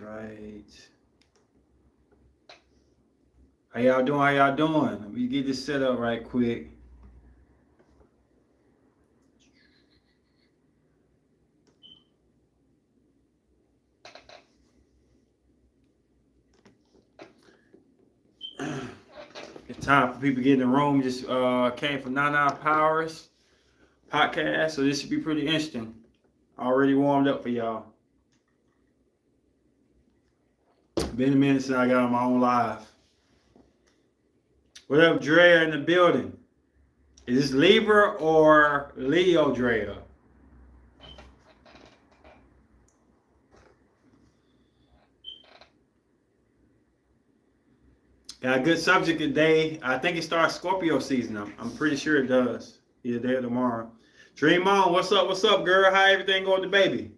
right. How y'all doing? How y'all doing? Let me get this set up right quick. It's time for people to get in the room. Just came from 99 Powers podcast, so this should be pretty interesting. Already warmed up for y'all. Been a minute since I got on my own live. What up, Drea in the building? Is this Libra or Leo Drea? Got a good subject today. I think it starts Scorpio season. I'm pretty sure it does. Either day or tomorrow. Dream on, what's up? What's up, girl? How everything going with the baby?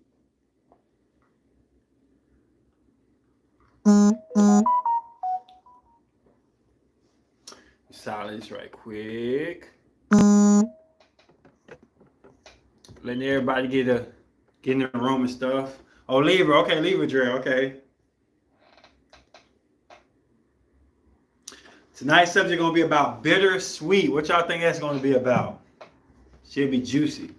Silence right quick. Letting everybody get in the room and stuff. Oh, Libra. Okay, Libra Dre. Okay. Tonight's subject gonna be about bittersweet. What y'all think that's gonna be about? Should be juicy.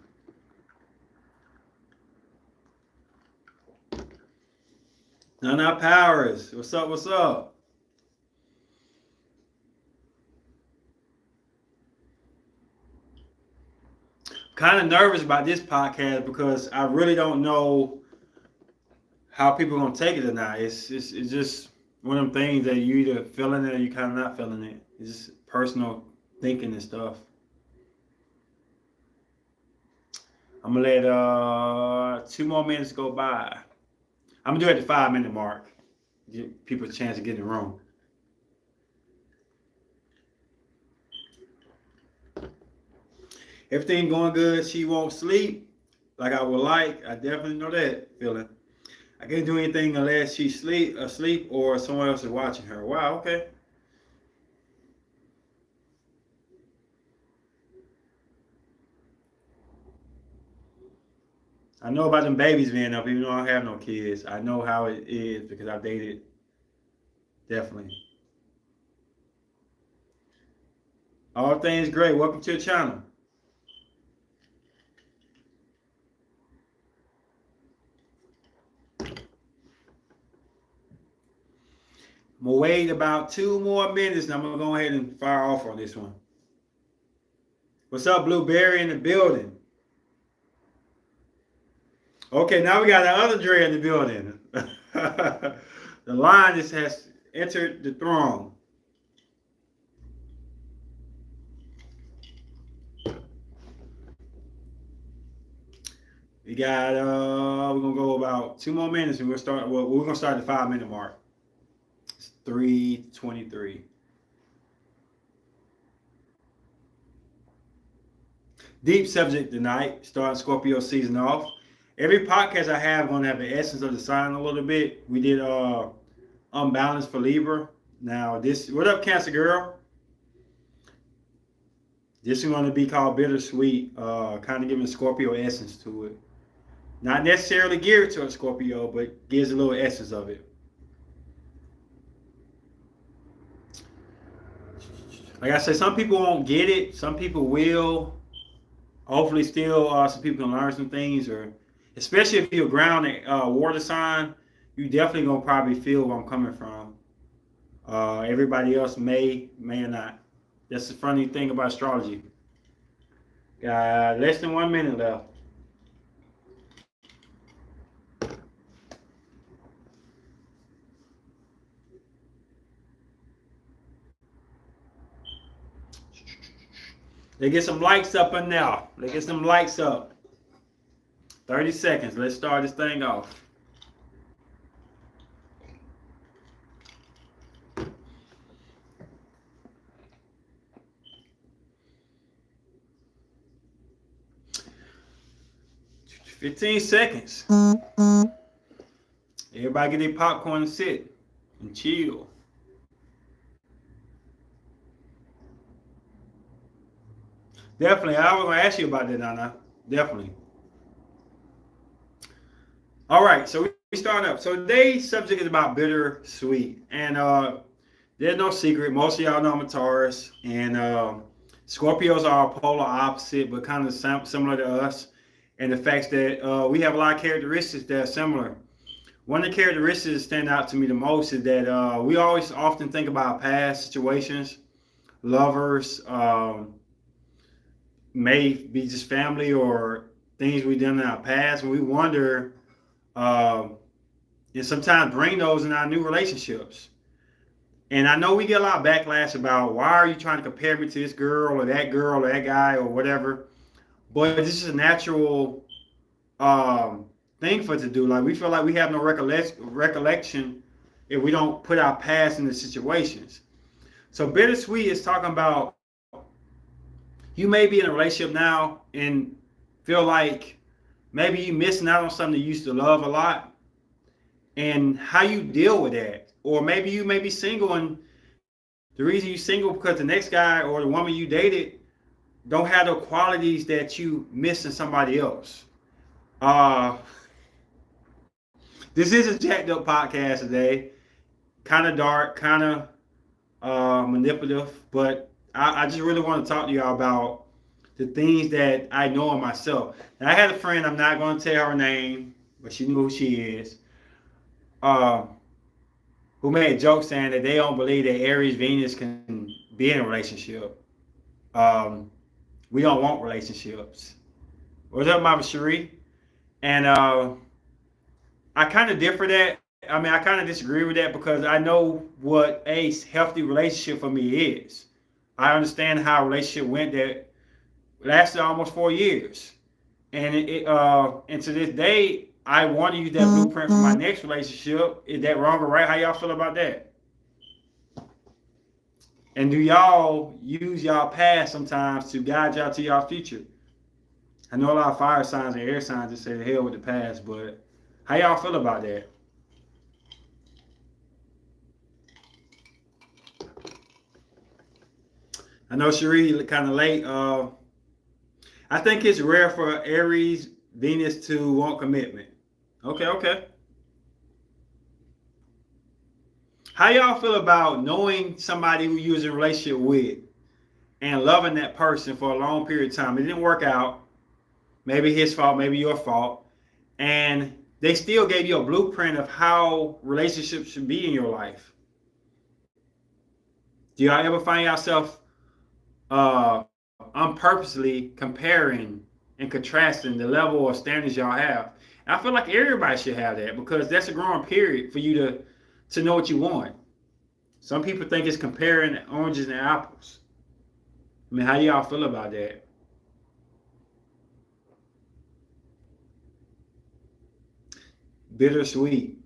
Nana Powers. What's up? What's up? Kind of nervous about this podcast because I really don't know how people are gonna take it or not. It's just one of them things that you either feeling it or you kind of not feeling it. It's just personal thinking and stuff. I'm gonna let 2 more minutes go by. I'm gonna do it at the 5-minute mark. Give people a chance to get in the room. Everything going good. She won't sleep like I would like. I definitely know that feeling. I can't do anything unless she's asleep or someone else is watching her. Wow, okay. I know about them babies being up, even though I don't have no kids. I know how it is because I've dated. Definitely. All things great. Welcome to the channel. I'm gonna wait about 2 more minutes and I'm gonna go ahead and fire off on this one. What's up, Blueberry in the building? Okay, now we got the other Dre in the building. The line just has entered the throne. We got we're gonna go about 2 more minutes and we're gonna start at the 5-minute mark. It's 3:23. Deep subject tonight, starting Scorpio season off. Every podcast I have gonna have the essence of the sign a little bit. We did unbalanced for Libra. Now this, what up, Cancer girl? This is gonna be called bittersweet, kind of giving Scorpio essence to it. Not necessarily geared to a Scorpio, but gives a little essence of it. Like I said, some people won't get it. Some people will. Hopefully, still some people can learn some things, or especially if you're grounded water sign, you definitely gonna probably feel where I'm coming from. Everybody else may or not. That's the funny thing about astrology. Got less than 1 minute left. Let's get some likes up in there. Let's get some likes up. 30 seconds. Let's start this thing off. $15 seconds. Everybody get their popcorn and sit and chill. Definitely. I was going to ask you about that, Nana. Definitely. All right. So starting up. So today's subject is about bittersweet, and there's no secret. Most of y'all know I'm a Taurus, and Scorpios are polar opposite, but kind of similar to us. And the fact that we have a lot of characteristics that are similar. One of the characteristics that stand out to me the most is that we always often think about past situations, lovers, may be just family or things we've done in our past, and we wonder, um, and sometimes bring those in our new relationships. And I know we get a lot of backlash about why are you trying to compare me to this girl or that guy or whatever. But this is a natural um, thing for us to do. Like we feel like we have no recollection if we don't put our past in the situations. So bittersweet is talking about you may be in a relationship now and feel like maybe you missing out on something you used to love a lot and how you deal with that. Or maybe you may be single and the reason you're single because the next guy or the woman you dated don't have the qualities that you miss in somebody else. Uh, this is a jacked up podcast today. Kind of dark, kind of manipulative, but I just really want to talk to y'all about the things that I know of myself. And I had a friend, I'm not going to tell her name, but she knew who she is, uh, who made a joke saying that they don't believe that Aries Venus can be in a relationship. Um, we don't want relationships. What's up, Mama Cherie? And I kind of differ that. I mean, I kind of disagree with that because I know what a healthy relationship for me is. I understand how a relationship went that lasted almost 4 years, and to this day, I want to use that blueprint for my next relationship. Is that wrong or right? How y'all feel about that? And do y'all use y'all past sometimes to guide y'all to y'all future? I know a lot of fire signs and air signs that say the hell with the past, but how y'all feel about that? I know Cherie kind of late. I think it's rare for Aries Venus to want commitment. Okay, okay. How y'all feel about knowing somebody who you're in a relationship with and loving that person for a long period of time? It didn't work out. Maybe his fault, maybe your fault. And they still gave you a blueprint of how relationships should be in your life. Do y'all ever find yourself unpurposely comparing and contrasting the level of standards y'all have? And I feel like everybody should have that because that's a growing period for you to know what you want. Some people think it's comparing oranges and apples. I mean, how do y'all feel about that? Bittersweet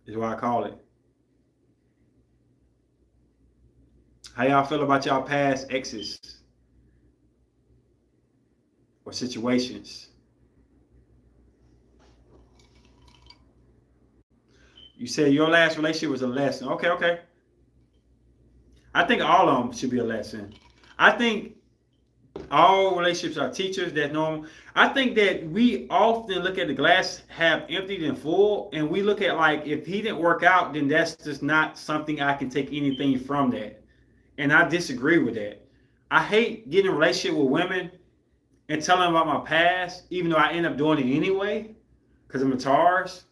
is what I call it. How y'all feel about y'all past exes or situations? You said your last relationship was a lesson. Okay, okay. I think all of them should be a lesson. I think all relationships are teachers. That's normal. I think that we often look at the glass half empty than full, and we look at like if he didn't work out, then that's just not something I can take anything from that. And I disagree with that. I hate getting in a relationship with women and telling them about my past, even though I end up doing it anyway, because I'm a Taurus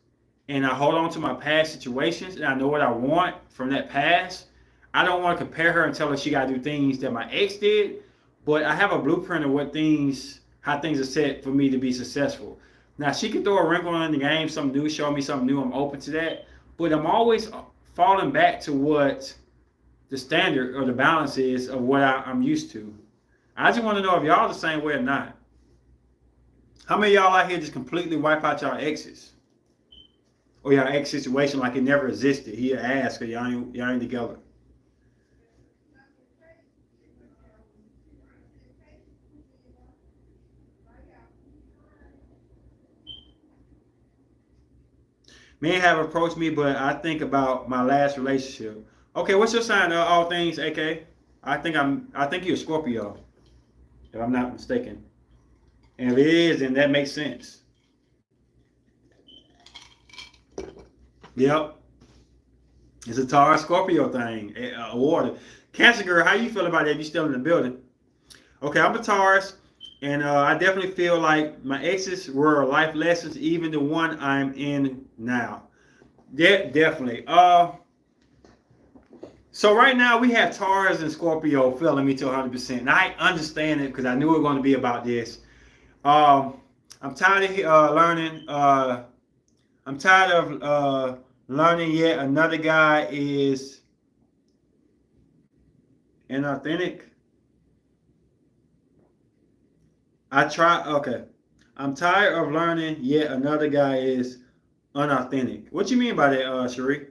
and I hold on to my past situations and I know what I want from that past. I don't want to compare her and tell her she got to do things that my ex did, but I have a blueprint of how things are set for me to be successful. Now she can throw a wrinkle in the game, something new, show me something new. I'm open to that, but I'm always falling back to what the standard or the balance is of what I'm used to. I just want to know if y'all the same way or not. How many of y'all out here just completely wipe out y'all exes? Or y'all ex situation like it never existed? He'll ask, or y'all ain't together. Men have approached me, but I think about my last relationship. Okay, what's your sign? All things, AK. I think you're a Scorpio, if I'm not mistaken. And if it is, then that makes sense. Yep. It's a Taurus Scorpio thing. Water. Cancer girl, how you feel about that? You still in the building? Okay, I'm a Taurus, and I definitely feel like my exes were life lessons, even the one I'm in now. Yeah, definitely. So right now we have Taurus and Scorpio filling me to 100%, and I understand it because I knew it was going to be about this. Um, I'm tired of learning. I'm tired of learning yet another guy is inauthentic. I try. Okay, I'm tired of learning yet another guy is unauthentic. What you mean by that, Sheree?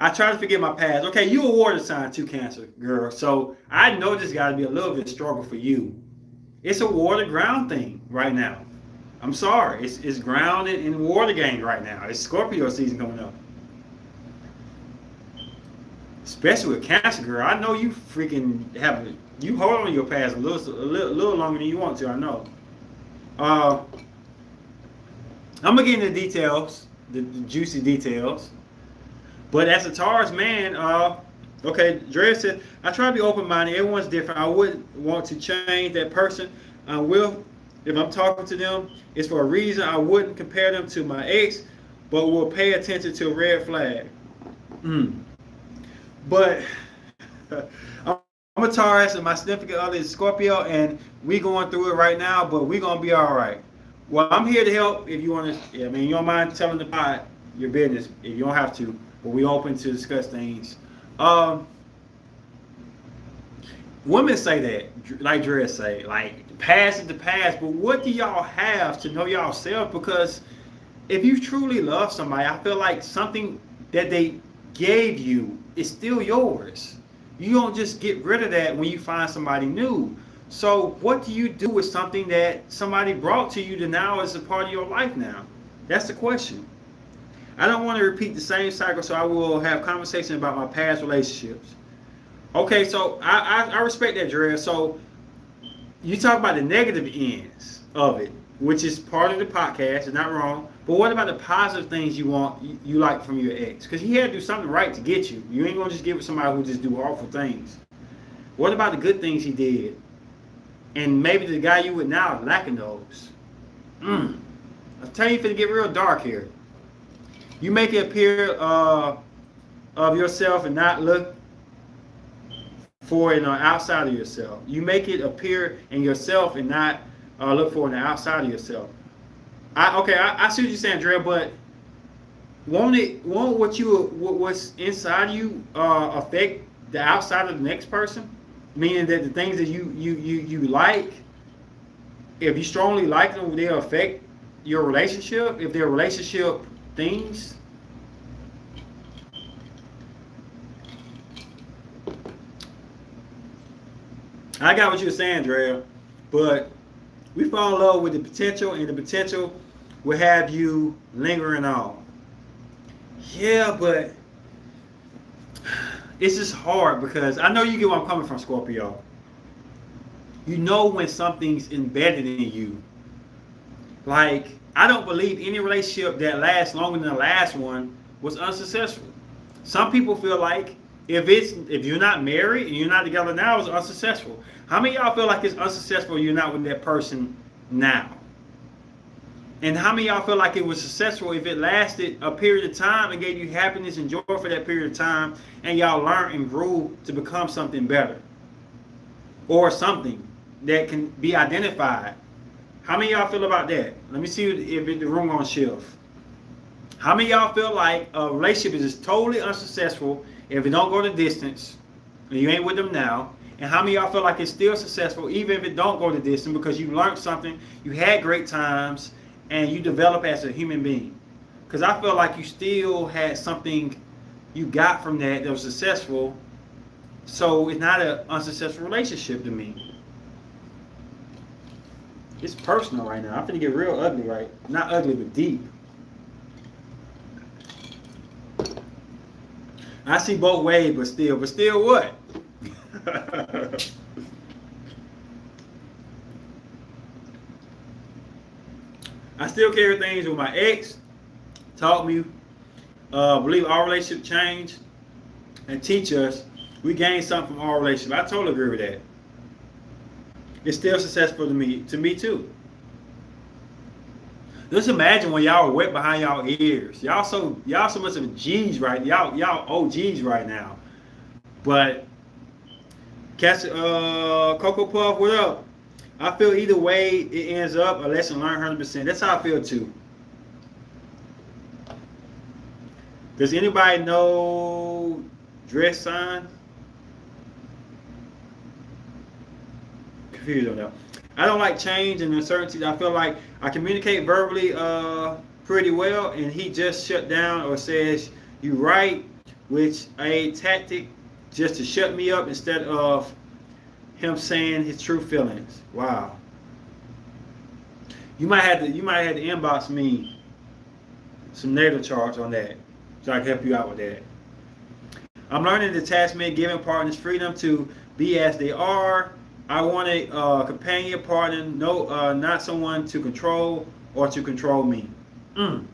I try to forget my past. Okay, you a water sign too, Cancer girl. So I know this got to be a little bit struggle for you. It's a water ground thing right now. I'm sorry. It's grounded in water game right now. It's Scorpio season coming up. Especially with Cancer girl. I know you freaking have you hold on to your past a little longer than you want to. I know. Uh, I'm gonna get into the details, the juicy details. But as a Taurus man, okay, Dre said, I try to be open minded. Everyone's different. I wouldn't want to change that person. I will, if I'm talking to them, it's for a reason. I wouldn't compare them to my ex, but will pay attention to a red flag. Mm. But I'm a Taurus and my significant other is Scorpio, and we going through it right now, but we gonna be all right. Well, I'm here to help if you want to. I mean, you don't mind telling the pod your business if you don't have to, but we open to discuss things. Um, Women say that, like Dre say, like the past is the past, but what do y'all have to know y'all self? Because if you truly love somebody, I feel like something that they gave you is still yours. You don't just get rid of that when you find somebody new. So what do you do with something that somebody brought to you that now is a part of your life now? That's the question. I don't want to repeat the same cycle, so I will have conversation about my past relationships. Okay, so I respect that, Dre. So you talk about the negative ends of it, which is part of the podcast, it's not wrong. But what about the positive things you like from your ex? Because he had to do something right to get you. You ain't gonna just give it somebody who just do awful things. What about the good things he did? And maybe the guy you with now lacking those. I'm telling you, if it get real dark here. You make it appear of yourself and not look for it outside of yourself. You make it appear in yourself and not look for it outside of yourself. I see what you're saying, Dre, but won't what's inside you affect the outside of the next person? Meaning that the things that you like, if you strongly like them, they'll affect your relationship. If they're relationship things. I got what you're saying, Dre, but we fall in love with the potential, and the potential will have you lingering on. Yeah, but it's just hard because I know you get where I'm coming from, Scorpio. You know when something's embedded in you. Like, I don't believe any relationship that lasts longer than the last one was unsuccessful. Some people feel like if you're not married and you're not together now, it's unsuccessful. How many of y'all feel like it's unsuccessful you're not with that person now? And how many of y'all feel like it was successful if it lasted a period of time and gave you happiness and joy for that period of time and y'all learned and grew to become something better? Or something that can be identified. How many of y'all feel about that? Let me see if the room gonna shift. How many of y'all feel like a relationship is totally unsuccessful if it don't go the distance and you ain't with them now? And how many of y'all feel like it's still successful even if it don't go the distance because you learned something, you had great times, and you develop as a human being? Because I feel like you still had something you got from that was successful. So it's not an unsuccessful relationship to me. It's personal right now. I'm finna get real ugly, right? Not ugly, but deep. I see both ways, but still what? I still carry things with my ex. Taught me believe our relationship change and teach us. We gain something from our relationship. I totally agree with that. It's still successful to me too. Just imagine when y'all are wet behind y'all ears. Y'all so much of G's right. Y'all OGs right now. But catch Cocoa Puff, what up? I feel either way it ends up a lesson learned 100%. That's how I feel too. Does anybody know dress sign? Confused on that. I don't like change and uncertainty. I feel like I communicate verbally pretty well, and he just shut down or says you right, which a tactic just to shut me up instead of him saying his true feelings. Wow. You might have to inbox me some natal charts on that, so I can help you out with that. I'm learning detachment, giving partners freedom to be as they are. I want a companion partner, no, not someone to control or to control me. Mm.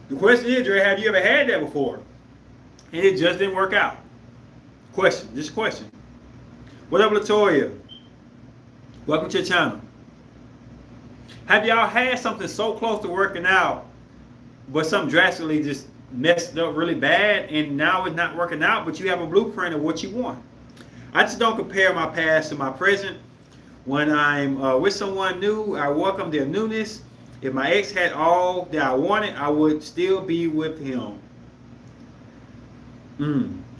The question is, Dre, have you ever had that before? And it just didn't work out. Question, just a question. What up, Latoya? Welcome to the channel. Have y'all had something so close to working out, but something drastically just messed up really bad, and now it's not working out, but you have a blueprint of what you want? I just don't compare my past to my present. When I'm with someone new, I welcome their newness. If my ex had all that I wanted, I would still be with him.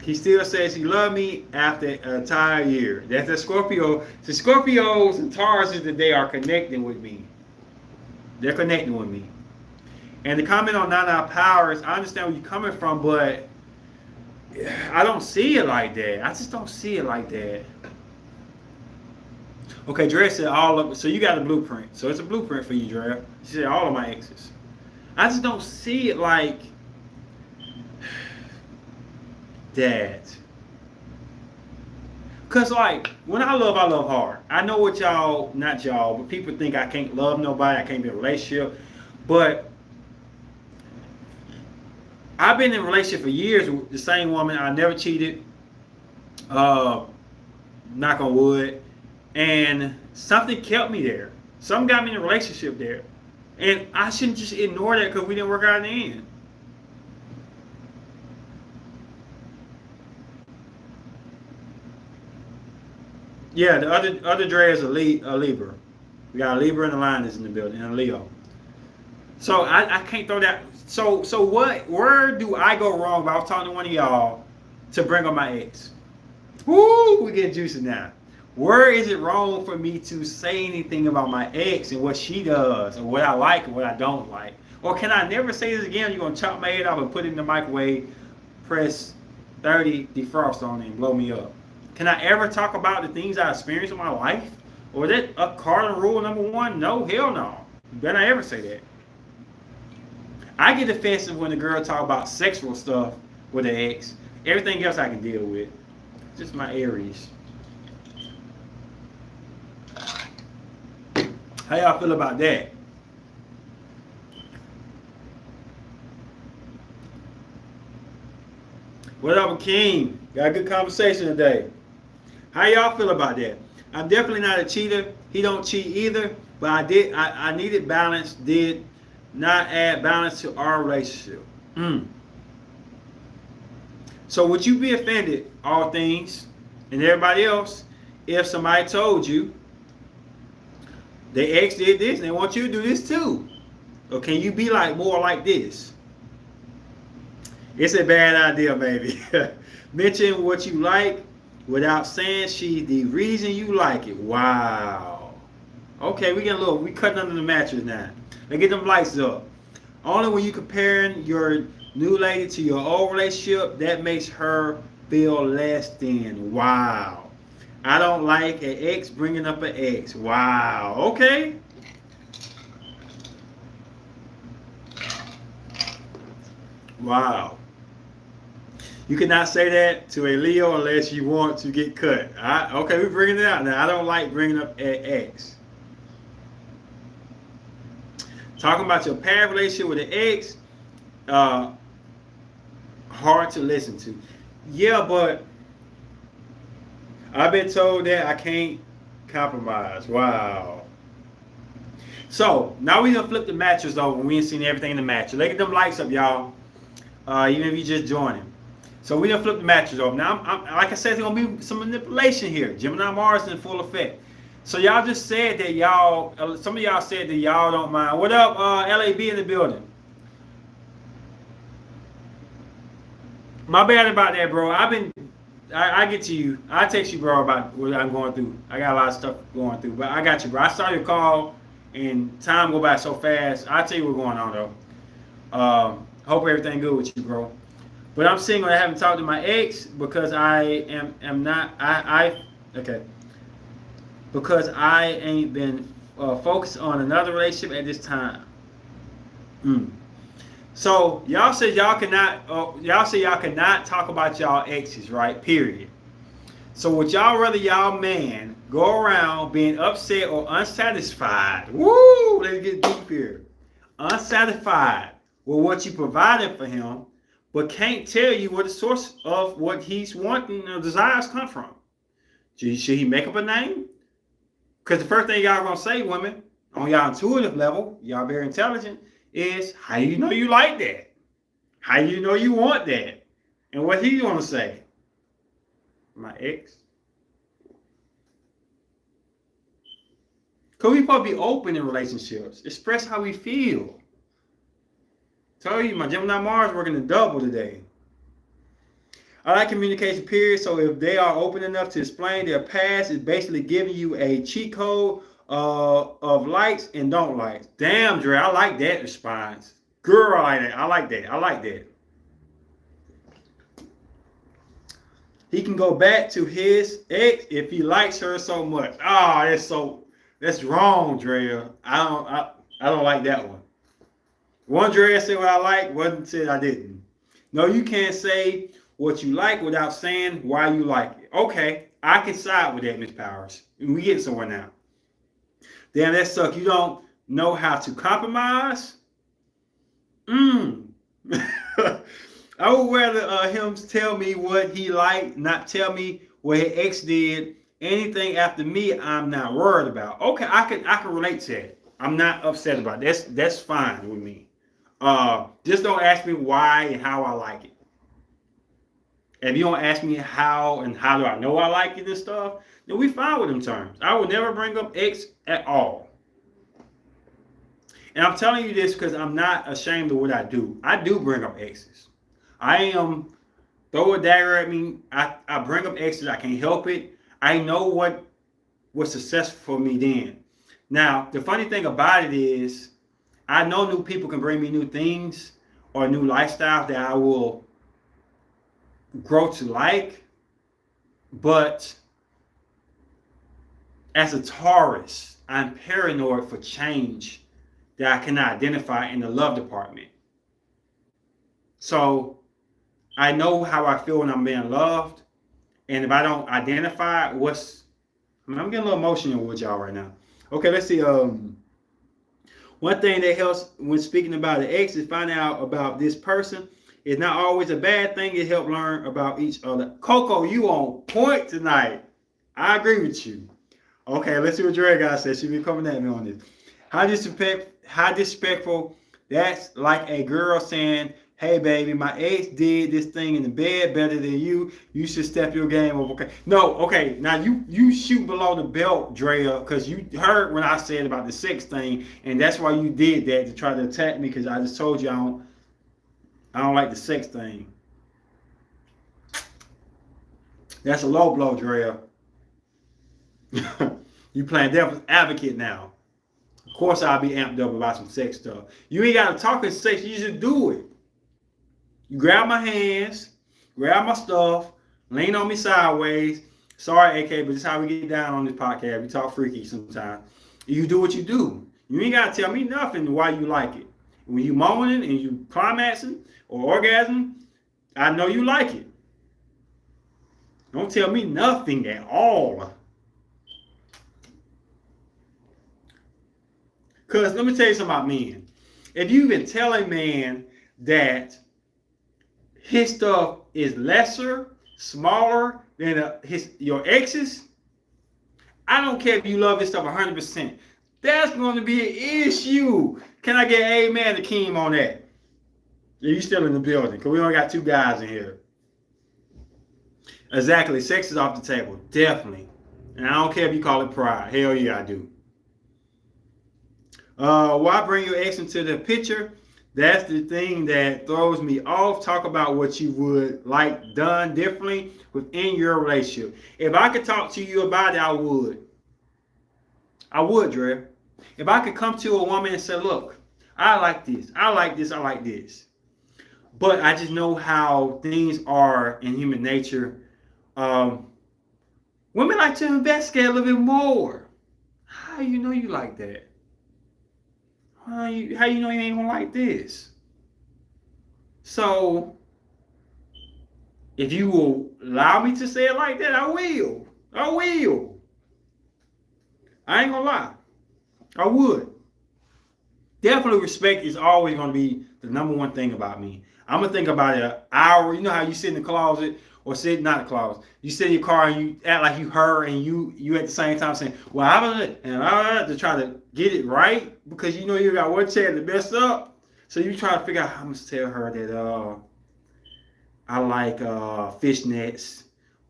He still says he loved me after an entire year. That's a Scorpio. The Scorpios and Tauruses today are connecting with me. They're connecting with me. And the comment on Nine Powers, I understand where you're coming from, but I don't see it like that. I just don't see it like that. Okay, Dre said all of it. So you got a blueprint. So it's a blueprint for you, Dre. She said all of my exes. I just don't see it like that. Cause like when I love hard. I know what y'all, not y'all, but people think I can't love nobody, I can't be in a relationship. But I've been in a relationship for years with the same woman. I never cheated. Knock on wood. And something kept me there. Something got me in a relationship there. And I shouldn't just ignore that because we didn't work out in the end. Yeah, the other Dre is a Libra. We got a Libra and a Lion is in the building, and a Leo. So I can't throw that. So where do I go wrong if I was talking to one of y'all to bring up my ex? Woo, we get juicy now. Where is it wrong for me to say anything about my ex and what she does, or what I like and what I don't like? Or can I never say this again? You're gonna chop my head off and put it in the microwave, press 30 defrost on it and blow me up? Can I ever talk about the things I experienced in my life? Or is that a cardinal rule number one? No, hell no. Better not ever say that. I get defensive when the girl talk about sexual stuff with her ex. Everything else I can deal with. Just my Aries. How y'all feel about that? What up, King? Got a good conversation today. How y'all feel about that? I'm definitely not a cheater. He don't cheat either. But I needed balance. Did not add balance to our relationship. So would you be offended, all things, and everybody else, if somebody told you their ex did this and they want you to do this too? Or can you be like more like this? It's a bad idea, baby. Mention what you like without saying she's the reason you like it. Wow. Okay, we cutting under the mattress now. Let's get them lights up. Only when you comparing your new lady to your old relationship, that makes her feel less than. Wow. I don't like an ex bringing up an ex. Wow. Okay. Wow. You cannot say that to a Leo unless you want to get cut. Okay, we're bringing it out now. I don't like bringing up an ex. Talking about your past relationship with an ex, uh, hard to listen to. Yeah, but I've been told that I can't compromise. Wow. So now we gonna flip the matches over. We ain't seen everything in the match. Look at them lights up, y'all. Even if you just joining. So we done flip the matches over. Now, like I said, there's gonna be some manipulation here. Gemini Mars in full effect. So y'all just said that y'all. Some of y'all said that y'all don't mind. What up, LAB in the building? My bad about that, bro. I get to you. I text you, bro, about what I'm going through. I got a lot of stuff going through, but I got you, bro. I started a call, and time go by so fast. I'll tell you what's going on, though. Hope everything good with you, bro. But I'm single. I haven't talked to my ex because I am not. Okay. Because I ain't been focused on another relationship at this time. Mm. So y'all say y'all cannot. Y'all say y'all cannot talk about y'all exes, right? Period. So would y'all rather y'all man go around being upset or unsatisfied? Woo! Let's get deep here. Unsatisfied with what you provided for him, but can't tell you where the source of what he's wanting or desires come from. Should he make up a name? Because the first thing y'all gonna say, women, on y'all intuitive level, y'all very intelligent, is how do you know you like that? How do you know you want that? And what he gonna say? My ex. Because we supposed to be open in relationships. Express how we feel. Tell you, my Gemini Mars working a double today. I like communication, period. So if they are open enough to explain their past, it's basically giving you a cheat code of likes and don't likes. Damn, Dre, I like that response. Girl, I like that. I like that. I like that. He can go back to his ex if he likes her so much. That's wrong, Drea. I don't like that one. One Drea said what I like, one said I didn't. No, you can't say what you like without saying why you like it. Okay, I can side with that, Miss Powers. We getting somewhere now. Damn, that sucks. You don't know how to compromise? I would rather him tell me what he liked, not tell me what his ex did. Anything after me, I'm not worried about. Okay, I can relate to that. I'm not upset about it. That's fine with me. Just don't ask me why and how I like it. If you don't ask me how and how do I know I like it and stuff, then we fine with them terms. I would never bring up ex at all. And I'm telling you this because I'm not ashamed of what I do. I do bring up exes. I am, throw a dagger at me, I bring up exes. I can't help it. I know what was successful for me then. Now, the funny thing about it is, I know new people can bring me new things or new lifestyles that I will grow to like, but as a Taurus, I'm paranoid for change that I cannot identify in the love department. So I know how I feel when I'm being loved, and if I don't identify I'm getting a little emotional with y'all right now. Okay, let's see. One thing that helps when speaking about an ex is finding out about this person. It's not always a bad thing. It helps learn about each other. Coco, you on point tonight. I agree with you. Okay, let's see what Dre guy says. She be coming at me on this. How disrespectful. That's like a girl saying, hey, baby, my ex did this thing in the bed better than you. You should step your game up, okay? No, okay. Now, you shoot below the belt, Drea, because you heard when I said about the sex thing, and that's why you did that, to try to attack me, because I just told you I don't like the sex thing. That's a low blow, Drea. You playing devil's advocate now. Of course, I'll be amped up about some sex stuff. You ain't got to talk in sex. You just do it. You grab my hands, grab my stuff, lean on me sideways. Sorry, AK, but this is how we get down on this podcast. We talk freaky sometimes. You do what you do. You ain't got to tell me nothing why you like it. When you moaning and you climaxing or orgasming, I know you like it. Don't tell me nothing at all. Because let me tell you something about men. If you even tell a man that his stuff is lesser, smaller than your ex's, I don't care if you love his stuff 100%. That's going to be an issue. Can I get amen to Keem on that? Yeah, you still in the building, because we only got 2 guys in here. Exactly. Sex is off the table. Definitely. And I don't care if you call it pride. Hell yeah, I do. Why bring your ex into the picture? That's the thing that throws me off. Talk about what you would like done differently within your relationship. If I could talk to you about it, I would. I would, Dre. If I could come to a woman and say, look, I like this, I like this, I like this. But I just know how things are in human nature. Women like to investigate a little bit more. How you know you like that? How you know you ain't gonna like this? So, if you will allow me to say it like that, I will. I will. I ain't gonna lie. I would. Definitely respect is always gonna be the number one thing about me. I'm gonna think about it an hour. You know how you sit in the closet or sit not in the closet. You sit in your car and you act like you her and you at the same time saying, well, how about it? And to try to get it right because you know you got one chance to mess up. So you try to figure out how much to tell her that I like fishnets,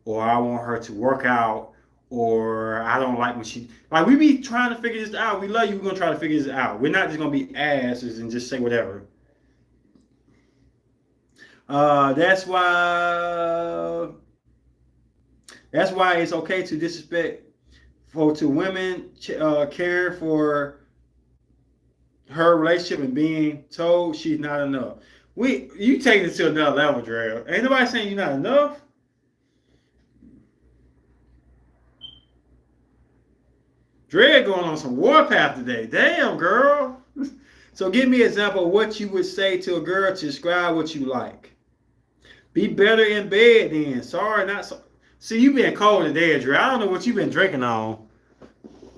or I want her to work out, or I don't like when she like we be trying to figure this out. We love you. We're gonna try to figure this out. We're not just gonna be asses and just say whatever. That's why it's okay to disrespect to women care for her relationship and being told she's not enough. You take it to another level, Dre. Ain't nobody saying you're not enough. Dre going on some warpath today. Damn, girl. So give me an example of what you would say to a girl to describe what you like. Be better in bed then. Sorry, not so. See, you been cold today, Dre. I don't know what you been drinking on.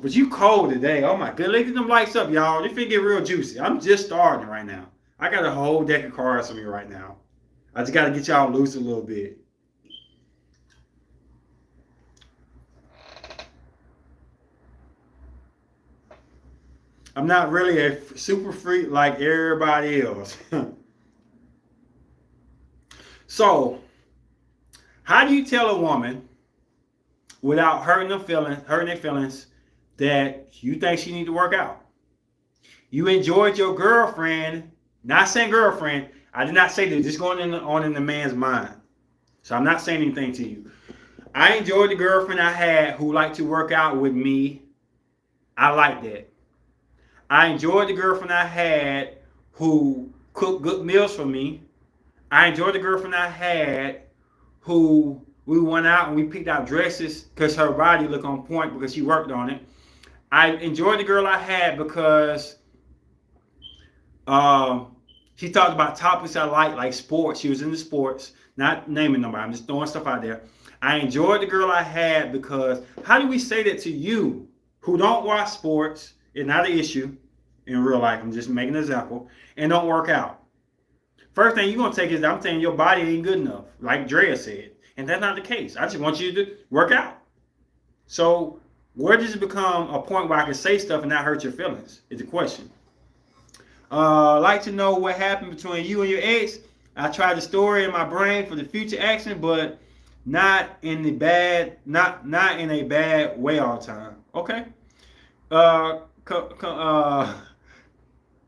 But you cold today. Oh my goodness. Look at them lights up, y'all. They finna get real juicy. I'm just starting right now. I got a whole deck of cards for me right now. I just got to get y'all loose a little bit. I'm not really a super freak like everybody else. So, how do you tell a woman without hurting their feelings that you think she need to work out? You enjoyed your girlfriend, not saying girlfriend. I did not say that. Just going on in the man's mind. So I'm not saying anything to you. I enjoyed the girlfriend I had who liked to work out with me. I like that. I enjoyed the girlfriend I had who cooked good meals for me. I enjoyed the girlfriend I had who we went out and we picked out dresses because her body looked on point because she worked on it. I enjoyed the girl I had because she talked about topics I like sports. She was into sports. Not naming nobody. I'm just throwing stuff out there. I enjoyed the girl I had because how do we say that to you who don't watch sports? It's not an issue in real life. I'm just making an example. And don't work out. First thing you're going to take is I'm saying your body ain't good enough, like Drea said. And that's not the case. I just want you to work out. So where does it become a point where I can say stuff and not hurt your feelings? Is the question. Like to know what happened between you and your ex. I tried the story in my brain for the future action, but not in a bad way all the time. Okay.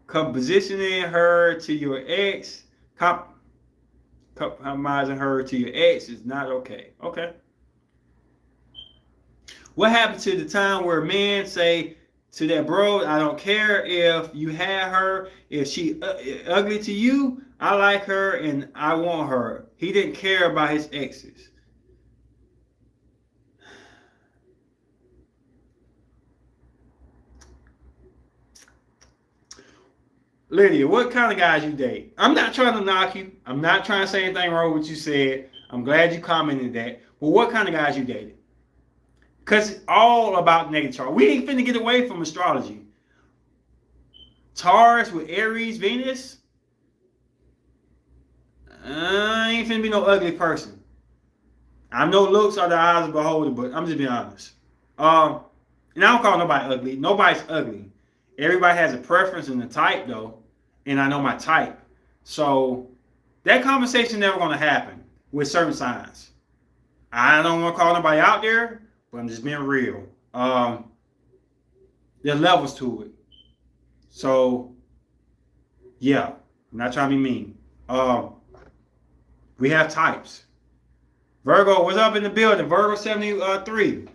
Compositioning her to your ex. Compromising her to your ex is not okay. Okay. What happened to the time where men say to that bro, I don't care if you had her, if she ugly to you, I like her and I want her. He didn't care about his exes. Lydia, what kind of guys you date? I'm not trying to knock you. I'm not trying to say anything wrong with what you said. I'm glad you commented that. But what kind of guys you dated? Because it's all about negative chart. We ain't finna get away from astrology. Taurus with Aries, Venus, I ain't finna be no ugly person. I know looks are the eyes of the beholder, but I'm just being honest. And I don't call nobody ugly. Nobody's ugly. Everybody has a preference and a type, though, and I know my type. So that conversation never gonna happen with certain signs. I don't want to call nobody out there, but I'm just being real. There's levels to it. So yeah, I'm not trying to be mean. We have types. Virgo, what's up in the building? Virgo 73.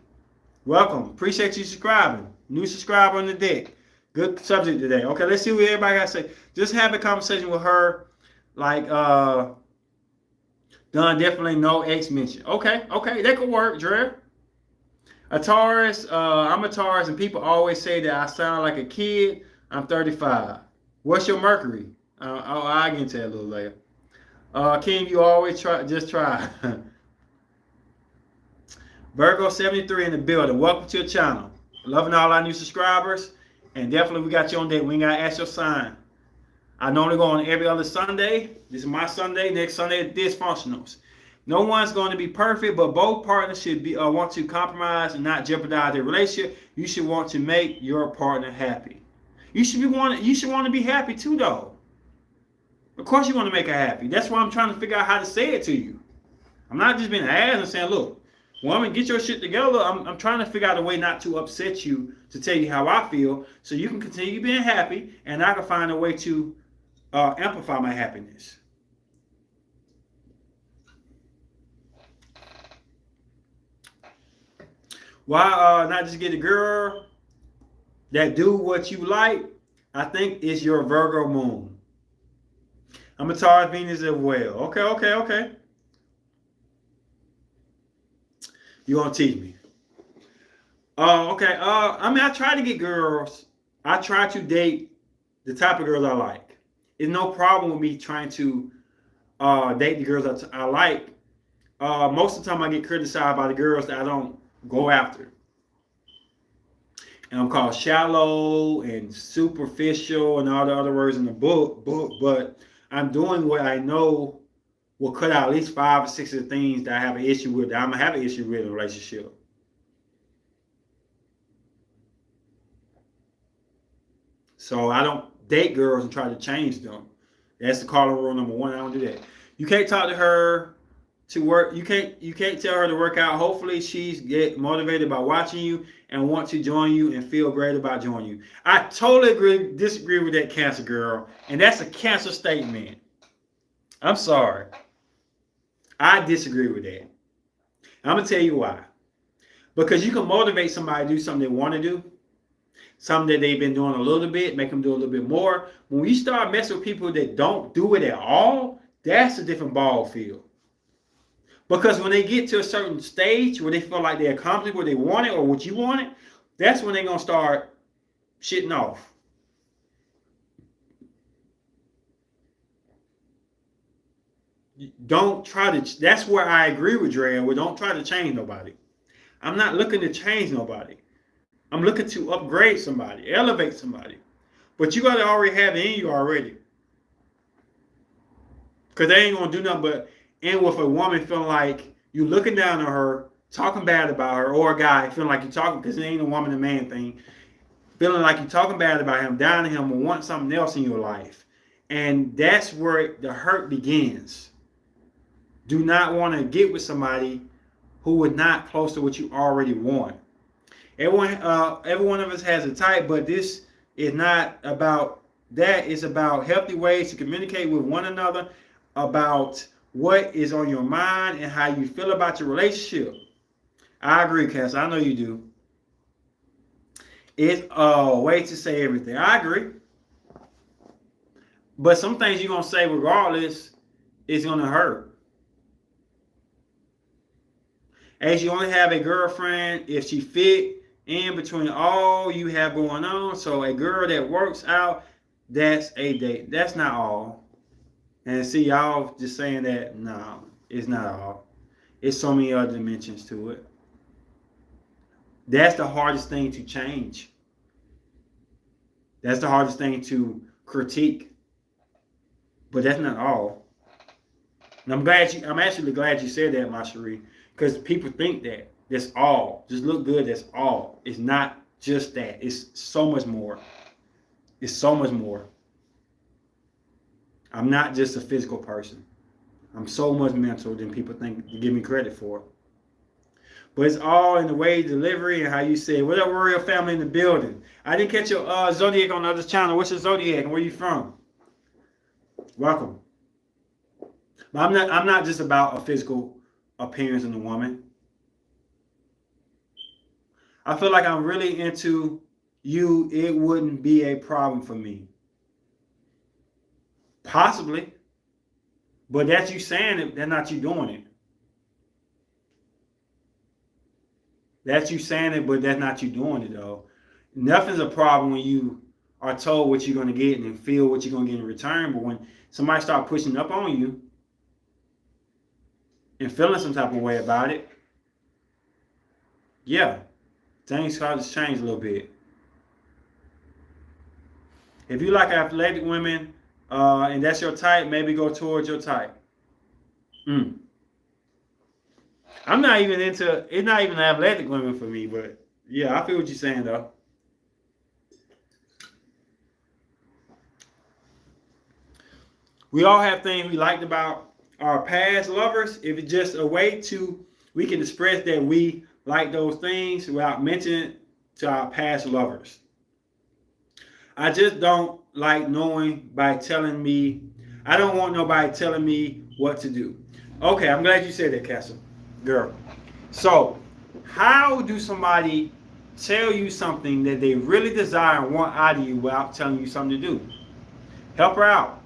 Welcome. Appreciate you subscribing. New subscriber on the deck. Good subject today. Okay, let's see what everybody got to say. Just have a conversation with her. Like, done definitely no X mention. Okay, that could work, Dre. A Taurus, I'm a Taurus, and people always say that I sound like a kid. I'm 35. What's your Mercury? I'll get into that a little later. King, you always just try. Virgo 73 in the building. Welcome to the channel. Loving all our new subscribers. And definitely we got you on deck. We ain't got to ask your sign. I normally go on every other Sunday. This is my Sunday. Next Sunday, dysfunctionals. No one's going to be perfect, but both partners should be want to compromise and not jeopardize their relationship. You should want to make your partner happy. You should want to be happy too, though. Of course you want to make her happy. That's why I'm trying to figure out how to say it to you. I'm not just being an ass and saying, look, woman, get your shit together. I'm trying to figure out a way not to upset you, to tell you how I feel, so you can continue being happy, and I can find a way to amplify my happiness. Why not just get a girl that do what you like? I think it's your Virgo moon. I'm a Taurus Venus as well. Okay. You gonna teach me? Okay. I try to get girls. I try to date the type of girls I like. It's no problem with me trying to date the girls I like. Most of the time, I get criticized by the girls that I don't go after. And I'm called shallow and superficial and all the other words in the book, but I'm doing what I know will cut out at least 5 or 6 of the things that I have an issue with, that I'm going to have an issue with in a relationship. So I don't date girls and try to change them. That's the calling rule number 1. I don't do that. You can't talk to her to work. You can't tell her to work out. Hopefully she's get motivated by watching you and want to join you and feel great about joining you. I totally disagree with that, Cancer girl. And that's a Cancer statement. I'm sorry. I disagree with that. I'm going to tell you why. Because you can motivate somebody to do something they want to do. Something that they've been doing a little bit, make them do a little bit more. When you start messing with people that don't do it at all, that's a different ball field. Because when they get to a certain stage where they feel like they accomplished what they wanted or what you wanted, that's when they're going to start shitting off. Don't try to, that's where I agree with Dre. We don't try to change nobody. I'm not looking to change nobody. I'm looking to upgrade somebody, elevate somebody. But you got to already have it in you already. Because they ain't going to do nothing but end with a woman feeling like you looking down on her, talking bad about her, or a guy feeling like you're talking, because it ain't a woman and man thing, feeling like you're talking bad about him, down to him, or want something else in your life. And that's where the hurt begins. Do not want to get with somebody who is not close to what you already want. Every one of us has a type, but this is not about that. It's about healthy ways to communicate with one another about what is on your mind and how you feel about your relationship. I agree, Cass. I know you do. It's a way to say everything. I agree. But some things you're going to say regardless is going to hurt. As you only have a girlfriend if she fit in between all you have going on. So a girl that works out, that's a date. That's not all. And see, y'all just saying that, no, it's not all. It's so many other dimensions to it. That's the hardest thing to change. That's the hardest thing to critique, but that's not all. And I'm actually glad you said that, my Cherie, because people think that that's all. Just look good, that's all. It's not just that. It's so much more. It's so much more. I'm not just a physical person. I'm so much mental than people think to give me credit for. But it's all in the way delivery and how you say, what up, Royal family in the building? I didn't catch your Zodiac on the other channel. What's your Zodiac and where you from? Welcome. But I'm not just about a physical appearance in a woman. I feel like I'm really into you. It wouldn't be a problem for me. Possibly. But that's you saying it, that's not you doing it. That's you saying it, but that's not you doing it, though. Nothing's a problem when you are told what you're going to get and feel what you're going to get in return. But when somebody starts pushing up on you and feeling some type of way about it, yeah, things start to change a little bit. If you like athletic women and that's your type, maybe go towards your type. I'm not even into, it's not even athletic women for me, but yeah, I feel what you're saying though. We all have things we liked about our past lovers. If it's just a way we can express that we like those things without mentioning it to our past lovers. I just don't like knowing by telling me, I don't want nobody telling me what to do. Okay, I'm glad you said that, Castle. Girl. So, how do somebody tell you something that they really desire and want out of you without telling you something to do? Help her out,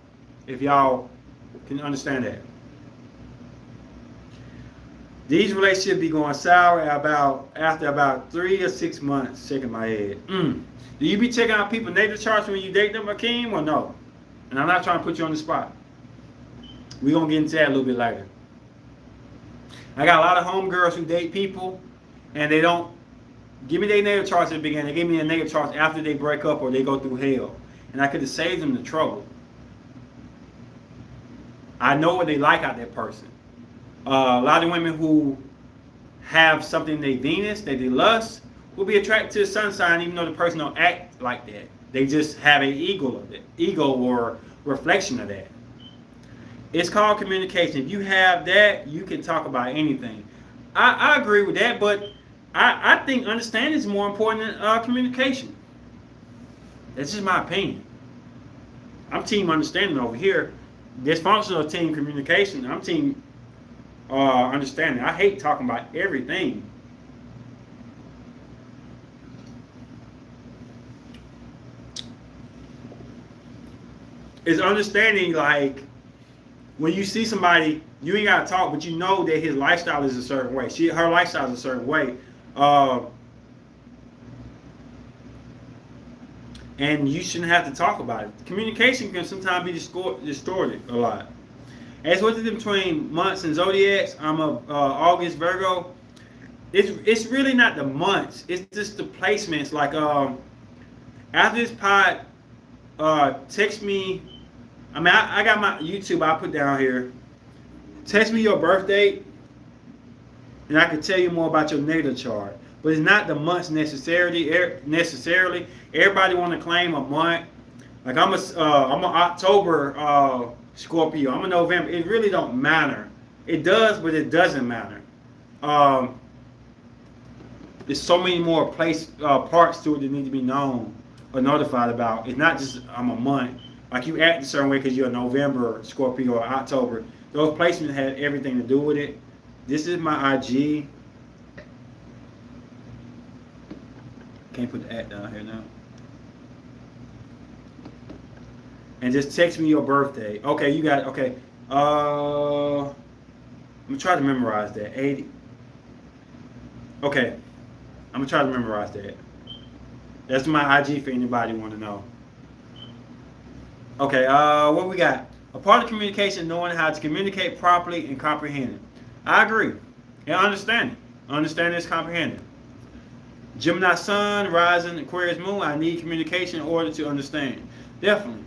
if y'all can understand that. These relationships be going sour after about 3 or 6 months. Shaking my head. Do you be checking out people's natal charts when you date them, Akeem, or no? And I'm not trying to put you on the spot. We're going to get into that a little bit later. I got a lot of homegirls who date people and they don't give me their natal charts at the beginning. They give me their natal charts after they break up or they go through hell. And I could have saved them the trouble. I know what they like out of that person. A lot of women who have something in their Venus that they lust will be attracted to the sun sign even though the person don't act like that. They just have an ego or reflection of that. It's called communication. If you have that, you can talk about anything. I agree with that, but I think understanding is more important than communication. That's just my opinion. I'm team understanding over here. Dysfunctional team communication. I'm team understanding. I hate talking about everything. It's understanding, like, when you see somebody, you ain't gotta talk, but you know that his lifestyle is a certain way. Her lifestyle is a certain way, and you shouldn't have to talk about it. Communication can sometimes be distorted a lot. As what's the difference between months and zodiacs? I'm a August Virgo. It's really not the months. It's just the placements. Like after this pod, text me. I mean, I got my YouTube I put down here. Text me your birth date, and I can tell you more about your natal chart. But it's not the months necessarily. Everybody want to claim a month. Like I'm an October Scorpio. I'm a November. It really don't matter. It does, but it doesn't matter. There's so many more parts to it that need to be known or notified about. It's not just I'm a month. Like you act a certain way because you're a November Scorpio or October. Those placements had everything to do with it. This is my IG. Can't put the @ down here now. And just text me your birthday. Okay, you got it. Okay. I'm gonna try to memorize that. 80. Okay. I'm gonna try to memorize that. That's my IG for anybody who want to know. Okay, what we got? A part of communication, knowing how to communicate properly and comprehend it. I agree. And understanding. Understanding is comprehending. Gemini Sun, Rising, Aquarius Moon. I need communication in order to understand. Definitely.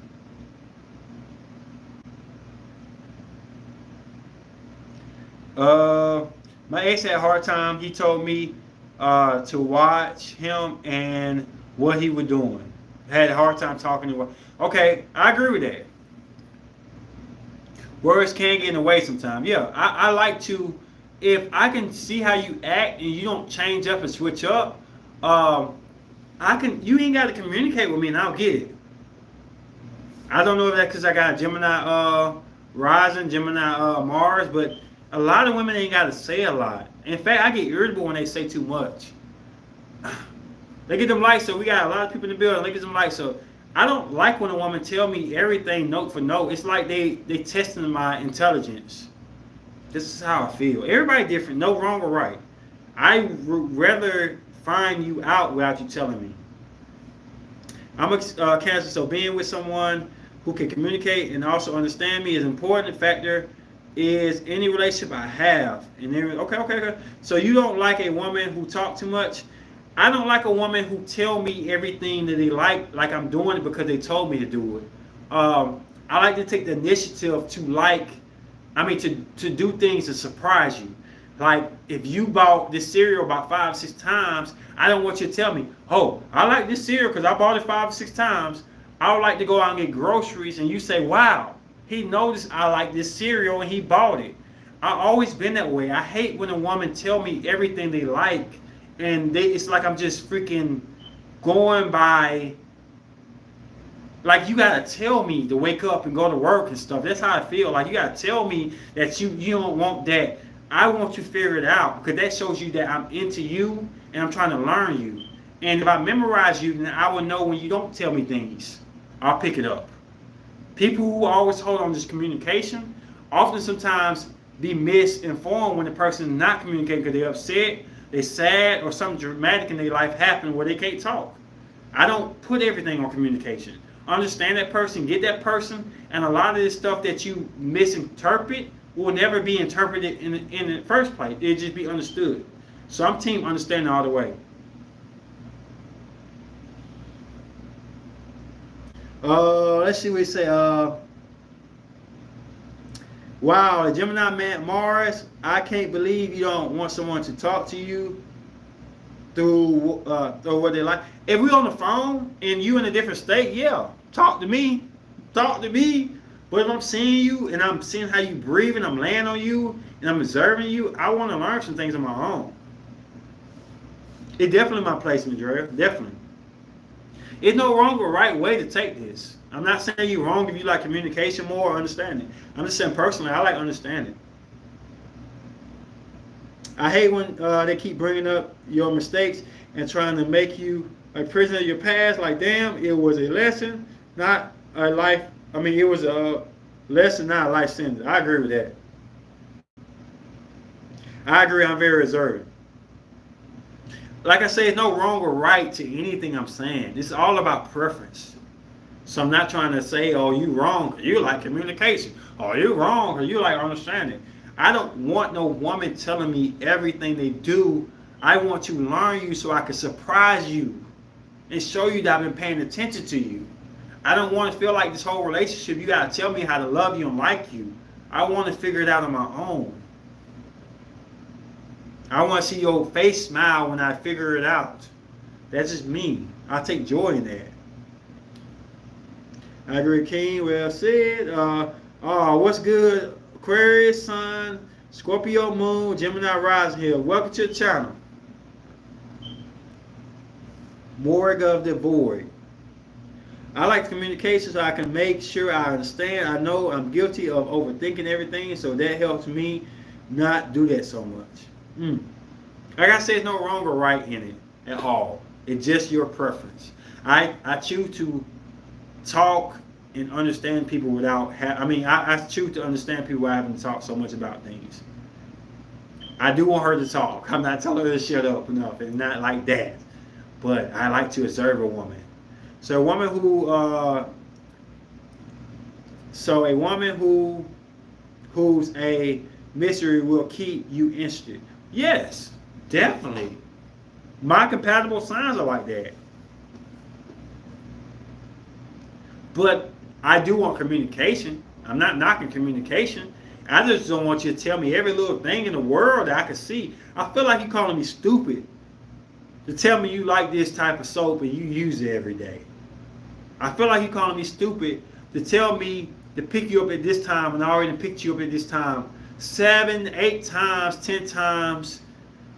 Uh, my ex had a hard time. He told me to watch him and what he was doing. Had a hard time talking to him. Okay, I agree with that. Words can get in the way sometimes. Yeah, I like to, if I can see how you act and you don't change up and switch up, um, I can. You ain't got to communicate with me, and I'll get it. I don't know if that's because I got a Gemini rising, Gemini Mars, but a lot of women ain't got to say a lot. In fact, I get irritable when they say too much. They get them lights, so we got a lot of people in the building. They get them lights, so I don't like when a woman tell me everything note for note. It's like they testing my intelligence. This is how I feel. Everybody different, no wrong or right. I rather find you out without you telling me. I'm a Cancer, so being with someone who can communicate and also understand me is an important factor is any relationship I have. And then, okay. So you don't like a woman who talk too much? I don't like a woman who tell me everything that they like I'm doing it because they told me to do it. I like to take the initiative to to do things to surprise you. Like if you bought this cereal about 5, 6 times, I don't want you to tell me, oh, I like this cereal because I bought it 5 or 6 times. I would like to go out and get groceries and you say, wow, he noticed I like this cereal and he bought it. I've always been that way. I hate when a woman tell me everything they like and it's like I'm just freaking going by, like you gotta tell me to wake up and go to work and stuff. That's how I feel. Like you gotta tell me that you don't want that. I want you to figure it out because that shows you that I'm into you and I'm trying to learn you. And if I memorize you, then I will know when you don't tell me things. I'll pick it up. People who always hold on this communication often sometimes be misinformed when the person is not communicating because they're upset, they're sad, or something dramatic in their life happened where they can't talk. I don't put everything on communication. Understand that person, get that person, and a lot of this stuff that you misinterpret will never be interpreted in the first place. It'll just be understood. So I'm team understanding all the way. Let's see what he say. Wow, Gemini man Mars, I can't believe you don't want someone to talk to you through what they like. If we're on the phone and you in a different state, yeah, talk to me. Talk to me. But if I'm seeing you and I'm seeing how you breathe and I'm laying on you and I'm observing you, I want to learn some things on my own. It's definitely my placement, Dre. Definitely. It's no wrong or right way to take this. I'm not saying you're wrong if you like communication more or understanding. I'm just saying personally, I like understanding. I hate when they keep bringing up your mistakes and trying to make you a prisoner of your past. Like, damn, it was a lesson, not a life. I mean, it was a lesson, not a life sentence. I agree with that. I agree. I'm very reserved. Like I say, it's no wrong or right to anything I'm saying. It's all about preference. So I'm not trying to say, oh, you wrong. You like communication. Oh, you wrong. Or you like understanding. I don't want no woman telling me everything they do. I want to learn you so I can surprise you and show you that I've been paying attention to you. I don't want to feel like this whole relationship, you got to tell me how to love you and like you. I want to figure it out on my own. I want to see your face smile when I figure it out. That's just me. I take joy in that. I agree, King. Well said. What's good? Aquarius, Sun, Scorpio, Moon, Gemini, Rising here. Welcome to the channel. Morgue of the Void. I like communication so I can make sure I understand. I know I'm guilty of overthinking everything, so that helps me not do that so much. Like I said, there's no wrong or right in it at all. It's just your preference. I choose to talk and understand people without I choose to understand people without having to talk so much about things. I do want her to talk. I'm not telling her to shut up enough. It's not like that. But I like to observe a woman. So a woman who's a mystery will keep you interested. Yes, definitely. My compatible signs are like that. But I do want communication. I'm not knocking communication. I just don't want you to tell me every little thing in the world that I can see. I feel like you're calling me stupid to tell me you like this type of soap and you use it every day. I feel like you're calling me stupid to tell me to pick you up at this time and I already picked you up at this time 7, 8 times, 10 times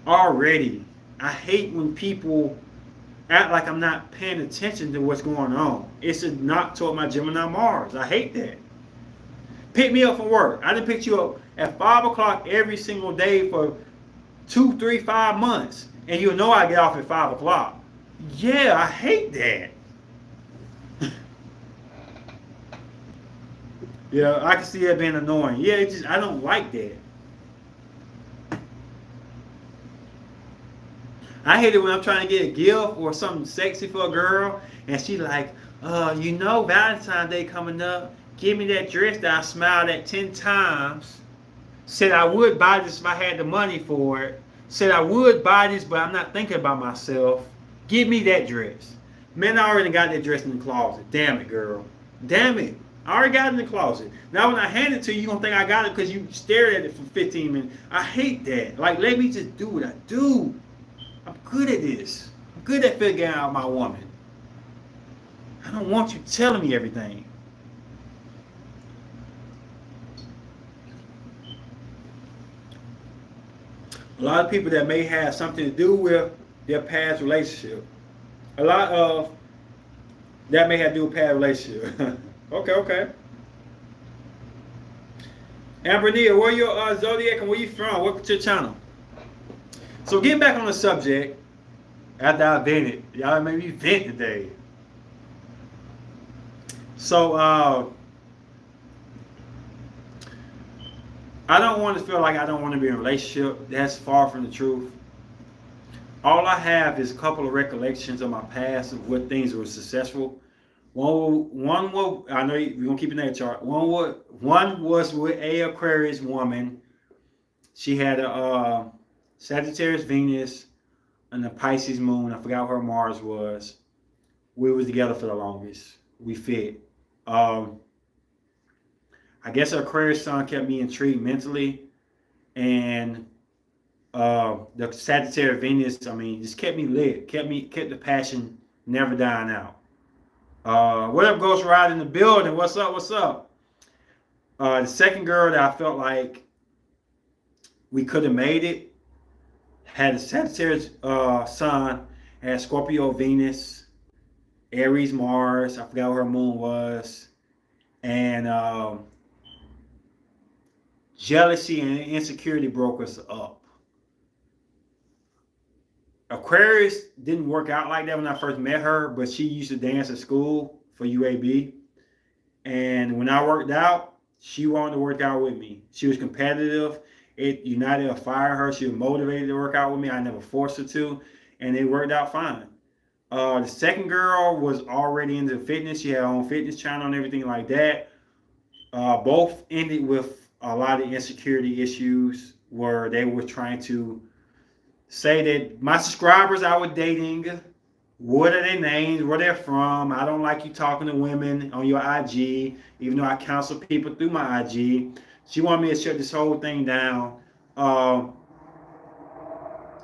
already. I hate when people act like I'm not paying attention to what's going on. It's a knock toward my Gemini Mars. I hate that. Pick me up from work. I done picked you up at 5 o'clock every single day for 2, 3, 5 months. And you know I get off at 5 o'clock. Yeah, I hate that. Yeah, I can see that being annoying. Yeah, it's just I don't like that. I hate it when I'm trying to get a gift or something sexy for a girl, and she like, Valentine's Day coming up. Give me that dress that I smiled at 10 times. Said I would buy this if I had the money for it. Said I would buy this, but I'm not thinking about myself. Give me that dress. Man, I already got that dress in the closet. Damn it, girl. Damn it. I already got it in the closet. Now when I hand it to you, you're going to think I got it because you stared at it for 15 minutes. I hate that. Like, let me just do what I do. I'm good at this. I'm good at figuring out my woman. I don't want you telling me everything. A lot of people that may have something to do with their past relationship. A lot of that may have to do with past relationship. Okay. Amber Nia, where your zodiac and where you from? Welcome to the channel. So getting back on the subject, after I vented, y'all made me vent today. So I don't want to feel like I don't want to be in a relationship. That's far from the truth. All I have is a couple of recollections of my past of what things were successful. One was, I know we're gonna keep it in that chart. One was with a Aquarius woman. She had a Sagittarius Venus and a Pisces moon. I forgot where Mars was. We was together for the longest. We fit. I guess her Aquarius sun kept me intrigued mentally, and the Sagittarius Venus, just kept me lit, kept the passion never dying out. What up, Ghost Ride in the building? What's up? The second girl that I felt like we could have made it had a Sagittarius sun, had Scorpio Venus, Aries Mars. I forgot what her moon was, and jealousy and insecurity broke us up. Aquarius didn't work out like that when I first met her, but she used to dance at school for UAB. And when I worked out, she wanted to work out with me. She was competitive. It united or fired her. She was motivated to work out with me. I never forced her to, and it worked out fine. The second girl was already into fitness. She had her own fitness channel and everything like that. Both ended with a lot of insecurity issues where they were trying to say that my subscribers I was dating, what are their names, where they're from. I don't like you talking to women on your IG, even though I counsel people through my IG. She wanted me to shut this whole thing down.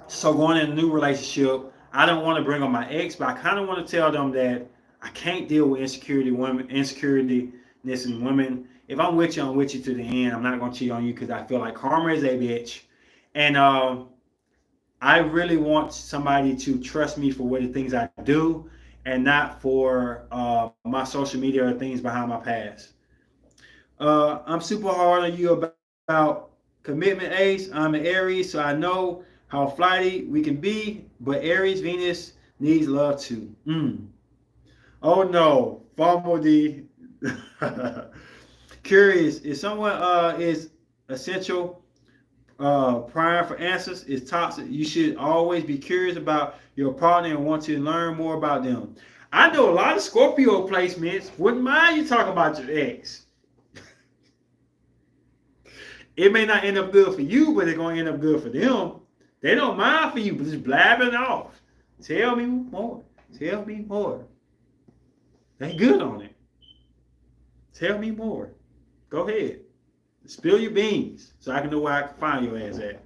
So going in a new relationship, I don't want to bring on my ex, but I kind of want to tell them that I can't deal with insecurity-ness in women. If I'm with you, I'm with you to the end. I'm not going to cheat on you because I feel like karma is a bitch. And I really want somebody to trust me for what the things I do and not for my social media or things behind my past. I'm super hard on you about commitment, Ace. I'm an Aries, so I know how flighty we can be, but Aries Venus needs love too. Oh no, Fumble D. Curious, if someone is essential prior for answers is toxic, you should always be curious about your partner and want to learn more about them. I know a lot of Scorpio placements wouldn't mind you talking about your ex. It may not end up good for you, but it's going to end up good for them. They don't mind for you, but just blabbing off. Tell me more. Tell me more. They good on it. Tell me more. Go ahead. Spill your beans so I can know where I can find your ass at.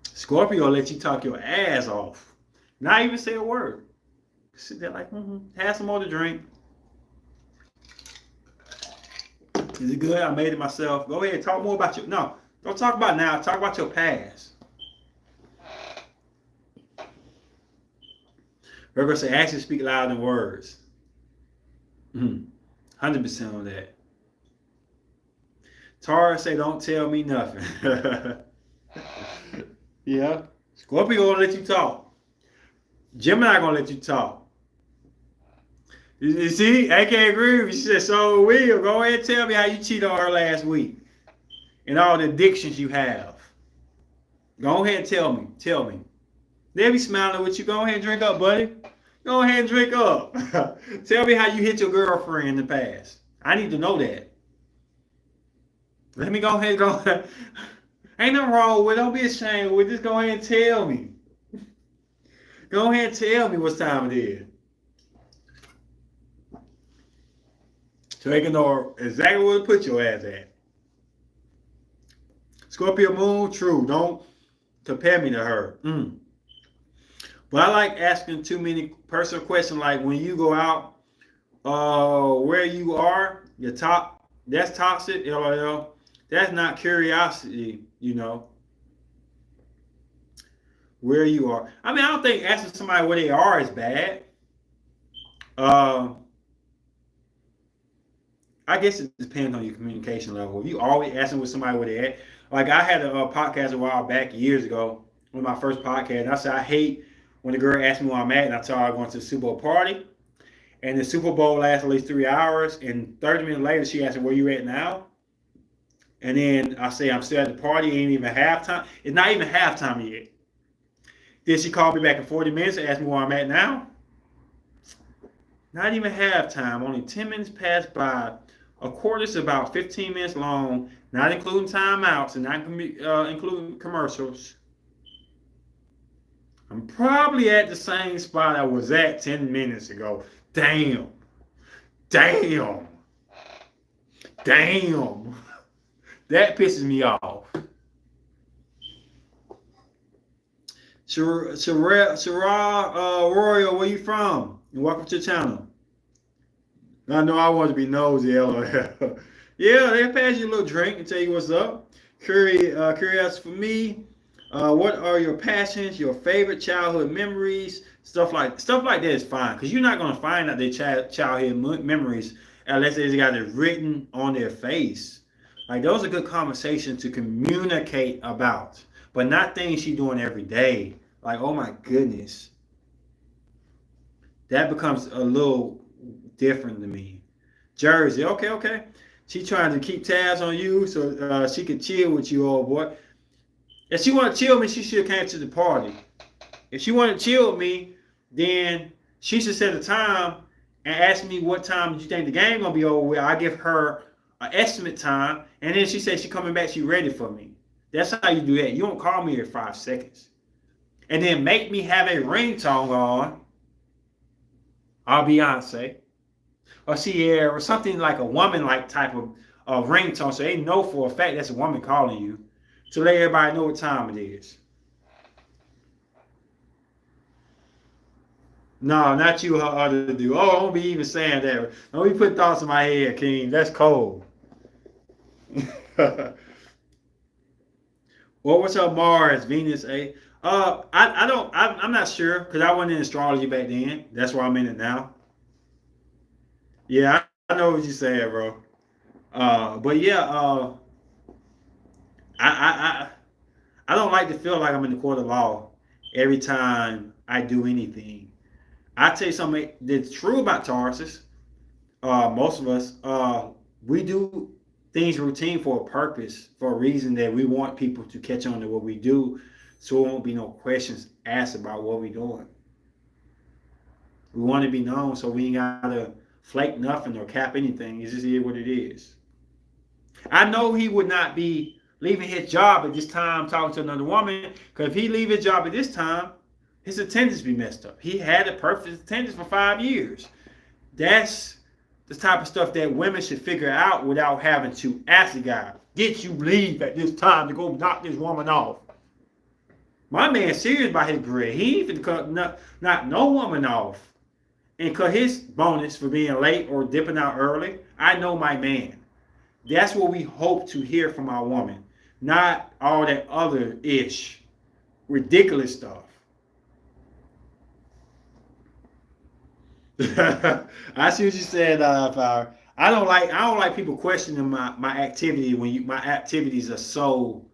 Scorpio let you talk your ass off. Not even say a word. Sit there like, have some more to drink. Is it good? I made it myself. Go ahead, talk more about your. No, don't talk about now. Talk about your past. Virgo say actions speak louder than words. 100% on that. Taurus say don't tell me nothing. Yeah. Scorpio gonna let you talk. Gemini gonna let you talk. You see, I can't agree with you. She said, so Will, go ahead and tell me how you cheated on her last week and all the addictions you have. Go ahead and tell me. Tell me. They'll be smiling with you. Go ahead and drink up, buddy. Go ahead and drink up. Tell me how you hit your girlfriend in the past. I need to know that. Let me go ahead and go. Ain't nothing wrong with it. Don't be ashamed with it. Just go ahead and tell me. Go ahead and tell me what time it is. So they can know exactly where to put your ass at. Scorpio moon, true. Don't compare me to her. But I like asking too many personal questions, like when you go out, where you are, that's toxic, LOL. That's not curiosity, where you are. I mean, I don't think asking somebody where they are is bad. I guess it depends on your communication level. If you always asking with somebody where they at, like I had a podcast a while back, years ago, one of my first podcasts, and I said I hate when the girl asked me where I'm at, and I told her I'm going to the Super Bowl party, and the Super Bowl lasts at least 3 hours, and 30 minutes later she asked me, where you at now? And then I say I'm still at the party, ain't even halftime. It's not even halftime yet. Then she called me back in 40 minutes and asked me where I'm at now. Not even halftime, only 10 minutes passed by. A quarter's about 15 minutes long, not including timeouts and not including commercials. I'm probably at the same spot I was at 10 minutes ago. Damn. That pisses me off. Sarah Royal, where you from? And welcome to the channel. I know I want to be nosy, LOL. Yeah, they pass you a little drink and tell you what's up. Curious for me. What are your passions, your favorite childhood memories? Stuff like that is fine, because you're not gonna find out their childhood memories unless they got it written on their face. Like those are good conversations to communicate about, but not things she's doing every day. Like, oh my goodness, that becomes a little different to me. Jersey, okay. She trying to keep tabs on you so she can chill with you, old boy. If she want to chill with me, she should have came to the party. If she want to chill with me, then she should set a time and ask me what time do you think the game gonna be over with. I give her an estimate time, and then she says she coming back, she ready for me. That's how you do that. You don't call me every 5 seconds. And then make me have a ringtone on. I'll Beyonce. Or Sierra, or something like a woman-like type of ringtone. So they know for a fact that's a woman calling you. So let everybody know what time it is. No, not you, her other dude. Oh, don't be even saying that. Don't be putting thoughts in my head, King. That's cold. Well, what's up, Mars, Venus, I'm not sure, because I wasn't in astrology back then. That's why I'm in it now. Yeah, I know what you're saying, bro. But yeah, I don't like to feel like I'm in the court of law every time I do anything. I tell you something that's true about Tauruses. Most of us, we do things routine for a purpose, for a reason that we want people to catch on to what we do, so there won't be no questions asked about what we're doing. We want to be known, so we ain't gotta flake nothing or cap anything. It's just here what it is. I know he would not be leaving his job at this time talking to another woman. Because if he leave his job at this time, his attendance be messed up. He had a perfect attendance for 5 years. That's the type of stuff that women should figure out without having to ask the guy, "Did you leave at this time to go knock this woman off?" My man serious about his bread. He ain't finna knock no woman off and cut his bonus for being late or dipping out early. I know my man. That's what we hope to hear from our woman, not all that other ish, ridiculous stuff. I see what you said, Fire. I don't like people questioning my activity when my activities are so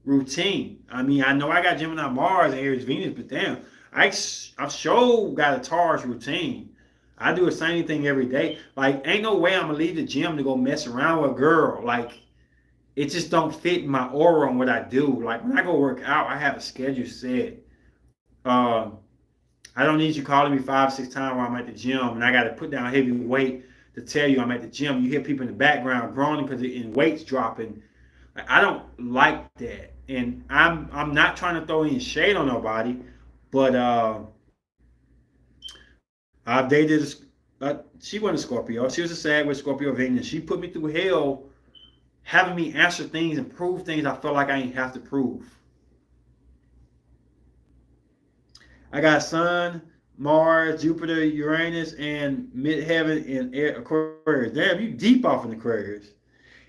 routine. I mean, I know I got Gemini Mars and Aries Venus, but damn, I sure got a Taurus routine. I do the same thing every day. Like, ain't no way I'm gonna leave the gym to go mess around with a girl. Like, it just don't fit my aura on what I do. Like, when I go work out, I have a schedule set. Um, I don't need you calling me 5, 6 times while I'm at the gym, and I got to put down heavy weight to tell you I'm at the gym. You hear people in the background groaning because in weight's dropping. Like, I don't like that, and I'm not trying to throw any shade on nobody, but I dated. She wasn't a Scorpio. She was a Sag with Scorpio Venus. She put me through hell, having me answer things and prove things I felt like I didn't have to prove. I got Sun, Mars, Jupiter, Uranus, and midheaven in Aquarius. Damn, you deep off in Aquarius.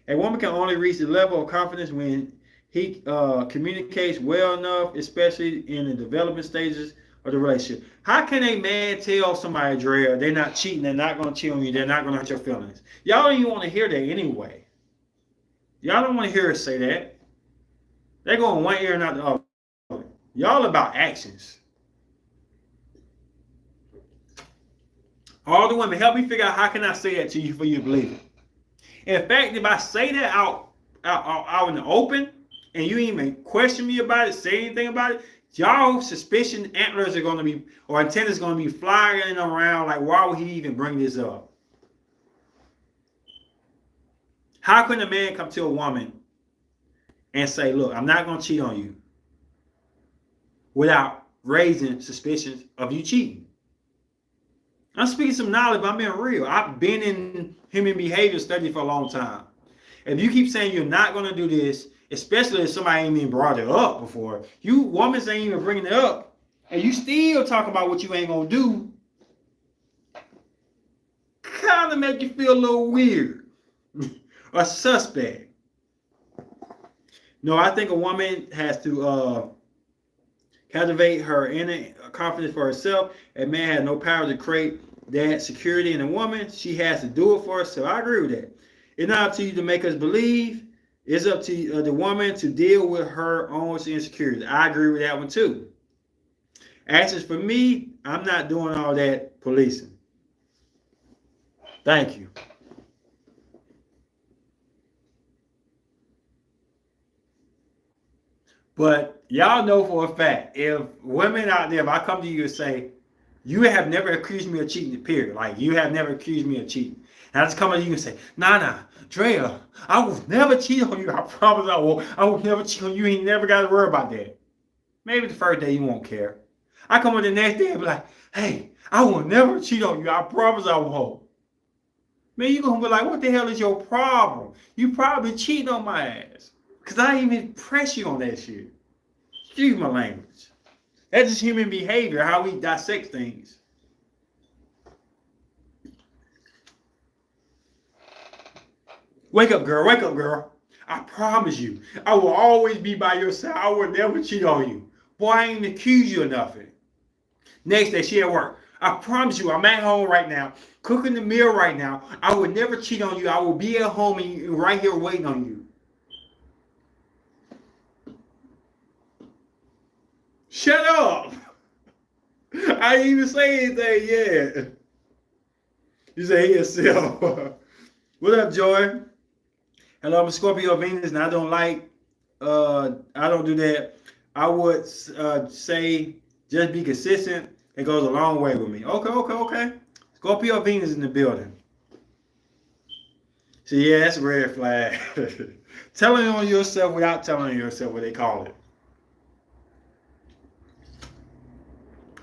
A woman can only reach the level of confidence when he communicates well enough, especially in the development stages of the relationship. How can a man tell somebody, Drea, they're not cheating, they're not going to cheat on you, they're not going to hurt your feelings? Y'all don't even want to hear that anyway. Y'all don't want to hear us say that. They're going one ear and not the other. Y'all about actions. All the women, help me figure out how can I say that to you for you to believe it. In fact, if I say that out in the open and you even question me about it, say anything about it, y'all suspicion antlers are going to be, or antennas going to be flying around like, why would he even bring this up? How can a man come to a woman and say, look, I'm not going to cheat on you without raising suspicions of you cheating? I'm speaking some knowledge, but I'm being real. I've been in human behavior study for a long time. If you keep saying you're not going to do this, especially if somebody ain't even brought it up before, you women ain't even bringing it up, and you still talk about what you ain't going to do, kind of make you feel a little weird or suspect. No, I think a woman has to cultivate her inner confidence for herself. A man has no power to create that security in a woman. She has to do it for herself. I agree with that. It's not up to you to make us believe. It's up to the woman to deal with her own insecurities. I agree with that one too. As for me, I'm not doing all that policing. Thank you. But y'all know for a fact, if women out there, if I come to you and say, you have never accused me of cheating, period. Like, you have never accused me of cheating. And I just come to you and say, nah, Drea, I will never cheat on you. I promise I won't. I will never cheat on you. You ain't never got to worry about that. Maybe the first day you won't care. I come on the next day and be like, hey, I will never cheat on you. I promise I won't. Man, you're going to be like, what the hell is your problem? You probably cheating on my ass. Because I didn't even press you on that shit. Excuse my language. That's just human behavior, how we dissect things. Wake up, girl. Wake up, girl. I promise you, I will always be by your side. I will never cheat on you. Boy, I ain't accuse you of nothing. Next day, she at work. I promise you, I'm at home right now, cooking the meal right now. I will never cheat on you. I will be at home and right here waiting on you. Shut up. I didn't even say anything yet. You say yourself. What up, Joy? Hello, I'm a Scorpio Venus, and I don't do that. I would say just be consistent. It goes a long way with me. Okay. Scorpio Venus in the building. See, yeah, that's a red flag. Telling on yourself without telling yourself what they call it.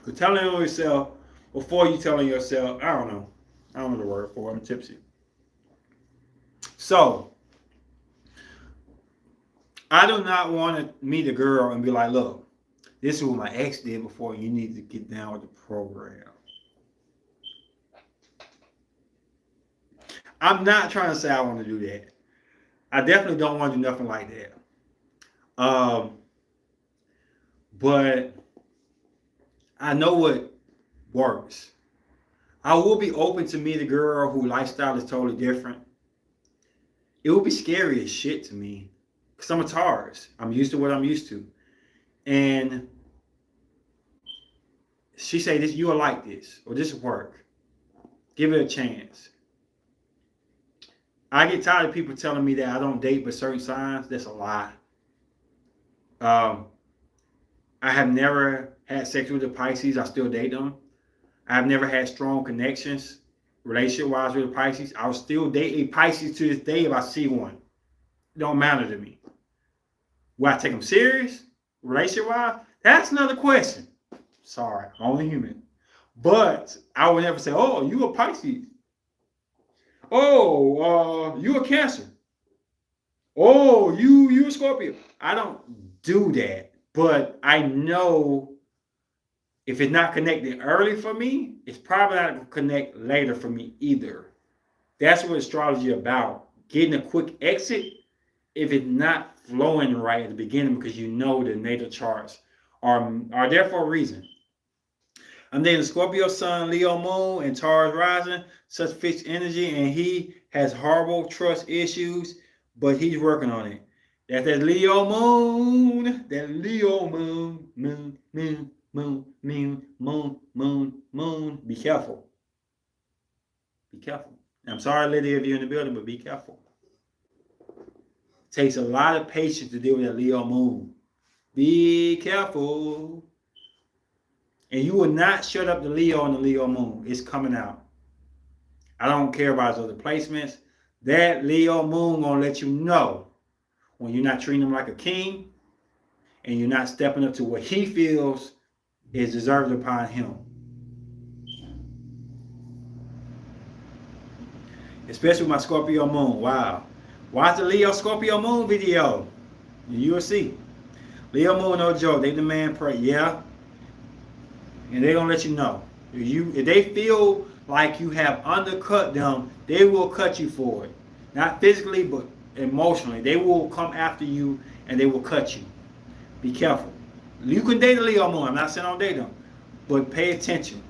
But telling on yourself before you telling yourself, I don't know. I don't know the word for it. I'm tipsy. So, I do not want to meet a girl and be like, look, this is what my ex did before. You need to get down with the program. I'm not trying to say I want to do that. I definitely don't want to do nothing like that. But I know what works. I will be open to meet a girl whose lifestyle is totally different. It would be scary as shit to me. Because I'm a Taurus. I'm used to what I'm used to. And she say this, you are like this, or this will work. Give it a chance. I get tired of people telling me that I don't date but certain signs. That's a lie. I have never had sex with a Pisces. I still date them. I've never had strong connections, relationship-wise, with a Pisces. I'll still date a Pisces to this day if I see one. It don't matter to me. Will I take them serious, relationship-wise? That's another question. Sorry, I'm only human. But I would never say, oh, you a Pisces. Oh, you a Cancer. Oh, you a Scorpio. I don't do that. But I know if it's not connected early for me, it's probably not going to connect later for me either. That's what astrology is about. Getting a quick exit if it's not flowing right at the beginning, because you know the natal charts are there for a reason. I'm dating Scorpio Sun, Leo Moon, and Taurus Rising, such fixed energy, and he has horrible trust issues, but he's working on it. That's that Leo Moon, that Leo Moon, moon, moon, moon, moon, moon, moon, moon. Be careful. Be careful. I'm sorry, lady, if you're in the building, but be careful. It takes a lot of patience to deal with that Leo Moon. Be careful. And you will not shut up the Leo and the Leo Moon. It's coming out. I don't care about his other placements. That Leo Moon gonna let you know when you're not treating him like a king and you're not stepping up to what he feels is deserved upon him. Especially with my Scorpio Moon. Wow. Watch the Leo Scorpio Moon video. You will see. Leo Moon, no joke. They demand pray. Yeah. And they're gonna let you know. If they feel like you have undercut them, they will cut you for it. Not physically, but emotionally. They will come after you and they will cut you. Be careful. You can date a Leo Moon. I'm not saying don't date them, but pay attention.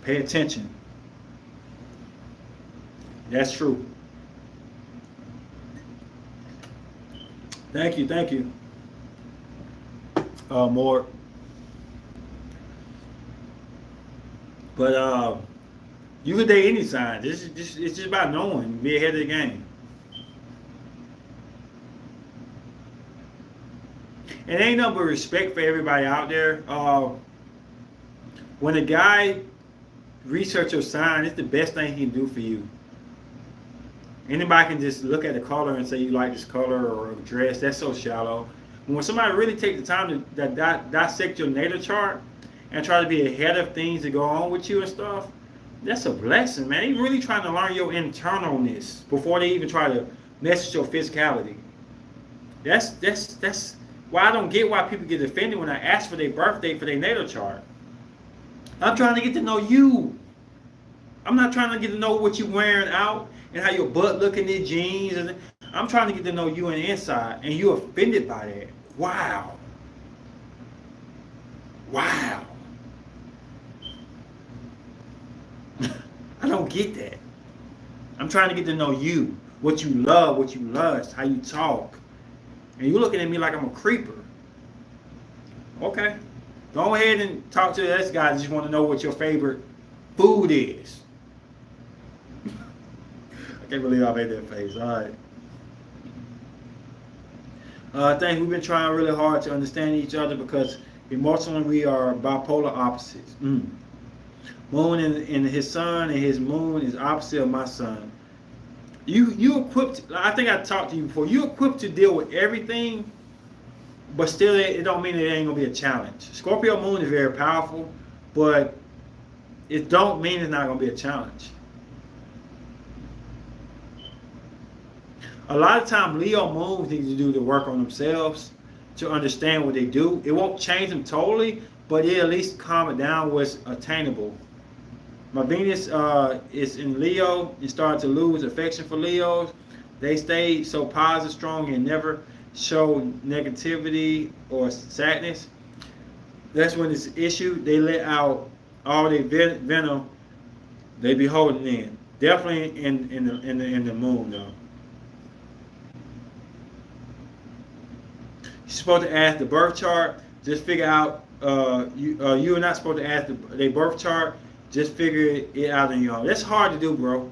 Pay attention. That's true. Thank you, thank you. More. But you can date any sign. It's just about knowing, be ahead of the game. And ain't nothing but respect for everybody out there. When a guy research your sign, it's the best thing he can do for you. Anybody can just look at the color and say you like this color or dress. That's so shallow. When somebody really take the time to dissect your natal chart and try to be ahead of things that go on with you and stuff, that's a blessing, man. They really trying to learn your internalness before they even try to mess with your physicality. That's why I don't get why people get offended when I ask for their birthday for their natal chart. I'm trying to get to know you. I'm not trying to get to know what you're wearing out and how your butt look in these jeans. And I'm trying to get to know you on the inside, and you're offended by that. Wow. Wow. I don't get that. I'm trying to get to know you, what you love, what you lust, how you talk. And you're looking at me like I'm a creeper. Okay. Go ahead and talk to this guy. I just want to know what your favorite food is. I can't believe I made that face. All right. I think we've been trying really hard to understand each other because emotionally we are bipolar opposites. Moon in his sun, and his moon is opposite of my sun. You equipped. I think I talked to you before. You equipped to deal with everything, but still, it don't mean it ain't gonna be a challenge. Scorpio moon is very powerful, but it don't mean it's not gonna be a challenge. A lot of times, Leo moons need to do the work on themselves to understand what they do. It won't change them totally, but it at least calm it down what's attainable. My Venus is in Leo. You start to lose affection for Leos. They stay so positive, strong, and never show negativity or sadness. That's when it's issue. They let out all their venom. They be holding in. Definitely in the moon though. You're supposed to ask the birth chart. Just figure out. You are not supposed to ask their birth chart. Just figure it out on your own. That's hard to do, bro.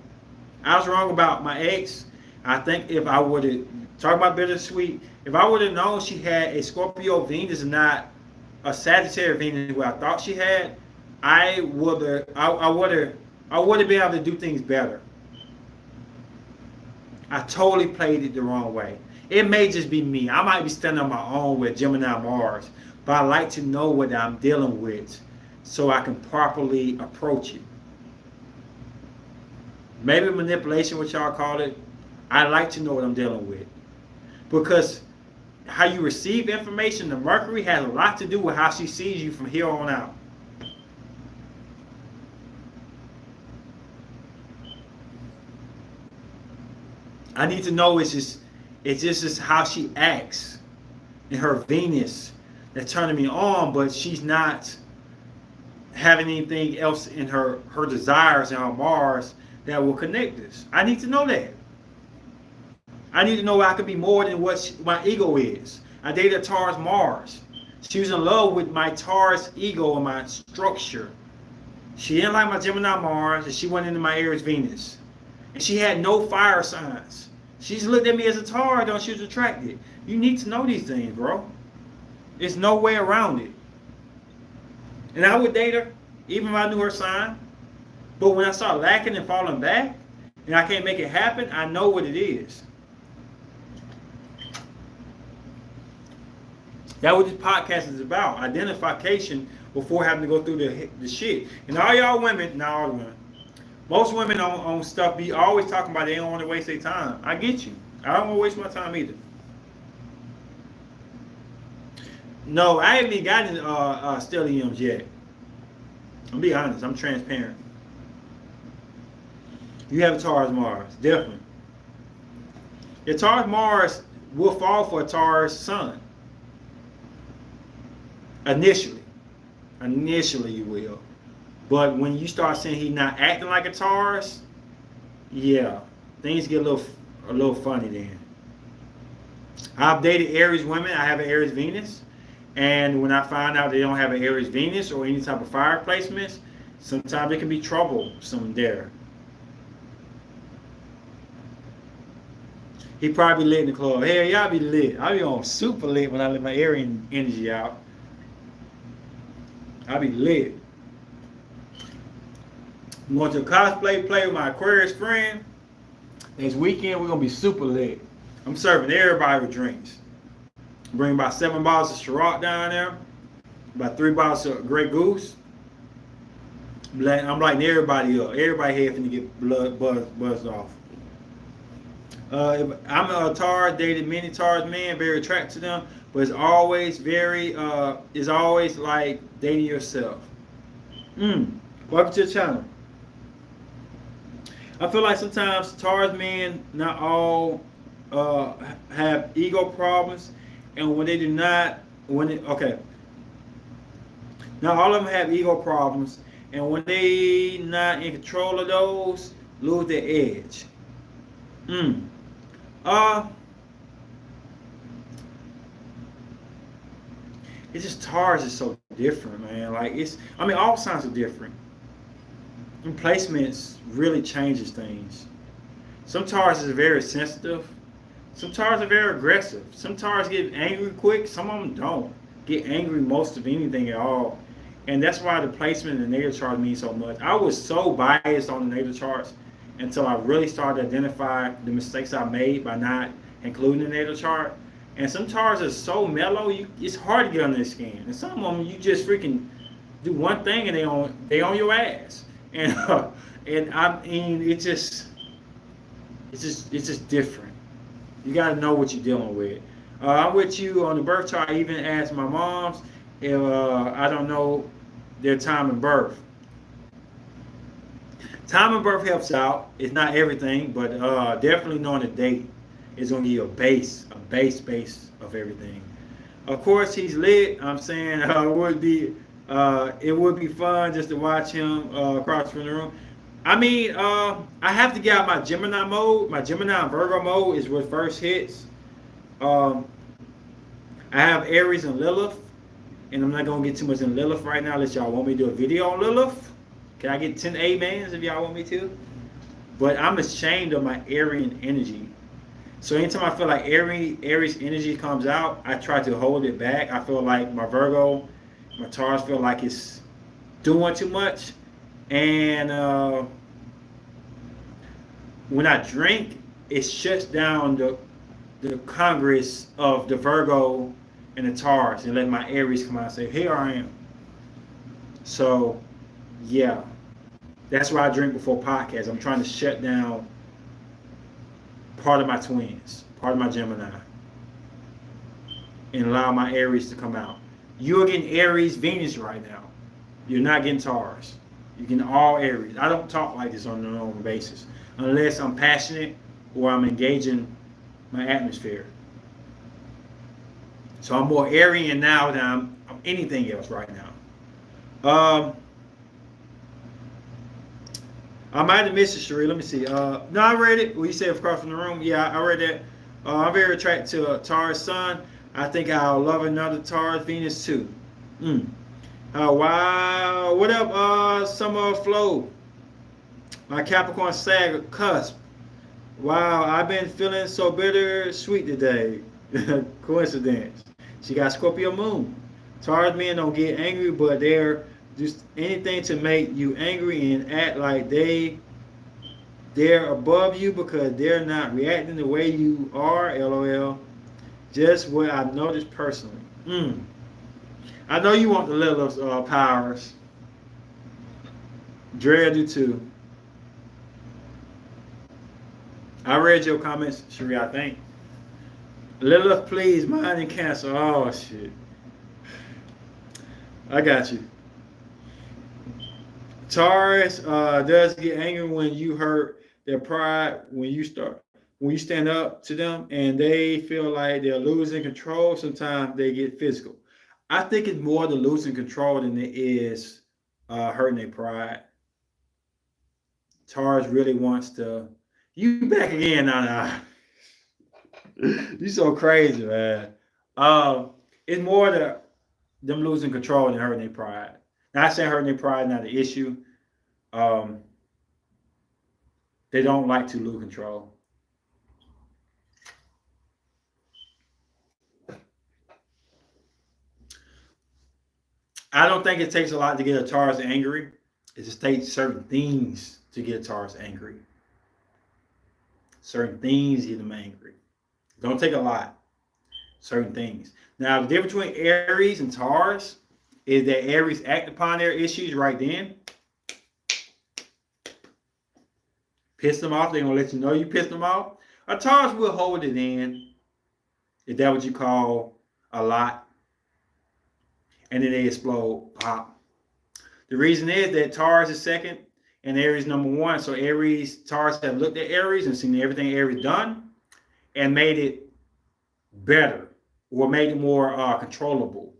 I was wrong about my ex. I think if I would have talked about Bittersweet, if I would have known she had a Scorpio Venus and not a Sagittarius Venus, where I thought she had, I would have been able to do things better. I totally played it the wrong way. It may just be me. I might be standing on my own with Gemini Mars, but I like to know what I'm dealing with so I can properly approach it. Maybe manipulation, what y'all call it. I like to know what I'm dealing with. Because how you receive information, the Mercury has a lot to do with how she sees you from here on out. I need to know it's just how she acts in her Venus that's turning me on, but she's not having anything else in her desires and her Mars that will connect us. I need to know that. I need to know I could be more than what my ego is. I dated a Taurus Mars. She was in love with my Taurus ego and my structure. She didn't like my Gemini Mars, and she went into my Aries Venus. And she had no fire signs. She just looked at me as a Taurus, though she was attracted. You need to know these things, bro. There's no way around it. And I would date her, even if I knew her sign. But when I start lacking and falling back, and I can't make it happen, I know what it is. That's what this podcast is about. Identification before having to go through the shit. And all y'all women, not all women, most women on stuff be always talking about they don't want to waste their time. I get you. I don't want to waste my time either. No, I haven't even gotten stelliums yet. I'll be honest. I'm transparent. You have a Taurus Mars, definitely. Your Taurus Mars will fall for a Taurus Sun. Initially you will. But when you start seeing he's not acting like a Taurus, yeah, things get a little funny then. I've dated Aries women. I have an Aries Venus. And when I find out they don't have an Aries Venus or any type of fire placements, sometimes there can be troublesome there. He probably lit in the club. Hey, y'all be lit. I be on super lit when I let my Aries energy out. I be lit. I'm going to a cosplay play with my Aquarius friend. Next weekend, we're going to be super lit. I'm serving everybody with drinks. Bring about 7 bottles of Ciroc down there. About 3 bottles of Grey Goose. I'm lighting everybody up. Everybody here finna get blood buzzed off. I'm a Taurus, dated many Taurus men, very attracted to them. But it's always like dating yourself. Welcome to the channel. I feel like sometimes Taurus men not all have ego problems, and when they do not, not all of them have ego problems, and when they not in control of those, lose their edge. It's just Taurus is so different, man. Like all signs are different. And placements really changes things. Some Taurus is very sensitive. Some Taurus are very aggressive. Some Taurus get angry quick. Some of them don't get angry most of anything at all. And that's why the placement in the natal chart means so much. I was so biased on the natal charts until I really started to identify the mistakes I made by not including the natal chart. And some charts are so mellow, it's hard to get under the skin. And some of them, you just freaking do one thing and they on your ass. And and I mean, it's just different. You got to know what you're dealing with. I'm with you on the birth chart. I even asked my moms if I don't know their time of birth. Time of birth helps out. It's not everything, but definitely knowing the date is going to give you a base of everything. Of course, he's lit. I'm saying it would be fun just to watch him across from the room. I mean, I have to get out my Gemini mode. My Gemini and Virgo mode is what first hits. Um, I have Aries and Lilith, and I'm not gonna get too much in Lilith right now unless y'all want me to do a video on Lilith. Can I get 10 amens if y'all want me to? But I'm ashamed of my Aryan energy. So anytime I feel like Aries energy comes out, I try to hold it back. I feel like my Virgo, my Taurus feel like it's doing too much. And when I drink, it shuts down the Congress of the Virgo and the Taurus and let my Aries come out and say, here I am. So, yeah, that's why I drink before podcasts. I'm trying to shut down part of my twins, part of my Gemini, and allow my Aries to come out. You're getting Aries Venus right now. You're not getting Taurus. You're getting all Aries. I don't talk like this on a normal basis unless I'm passionate or I'm engaging my atmosphere. So I'm more Aryan now than I'm anything else right now. I might have missed it, Sheree. Let me see. No, I read it. What you said across from the room. Yeah, I read that. I'm very attracted to a Taurus sun. I think I'll love another Taurus Venus too. Wow. What up, Summer Flow? My Capricorn Sag cusp. Wow, I've been feeling so bittersweet today. Coincidence. She got Scorpio moon. Taurus men don't get angry, but they're just anything to make you angry and act like they're above you because they're not reacting the way you are. LOL. Just what I've noticed personally. I know you want the Lilith's powers. Dre do too. I read your comments, Sheree, I think. Lilith, please, mine and Cancer. Oh, shit. I got you. Taurus does get angry when you hurt their pride, when you stand up to them and they feel like they're losing control. Sometimes they get physical. I think it's more the losing control than it is hurting their pride. Taurus really wants to. You back again, Nana. You so crazy, man. It's more them losing control than hurting their pride. Not saying hurting their pride not an issue. They don't like to lose control. I don't think it takes a lot to get a Taurus angry. It just takes certain things to get a Taurus angry. Certain things get them angry. Don't take a lot. Certain things. Now, the difference between Aries and Taurus is that Aries act upon their issues right then. Piss them off. They're going to let you know you pissed them off. A Taurus will hold it in. Is that what you call a lot? And then they explode. Pop. The reason is that Taurus is second and Aries number one. So Taurus have looked at Aries and seen everything Aries done and made it better or made it more controllable.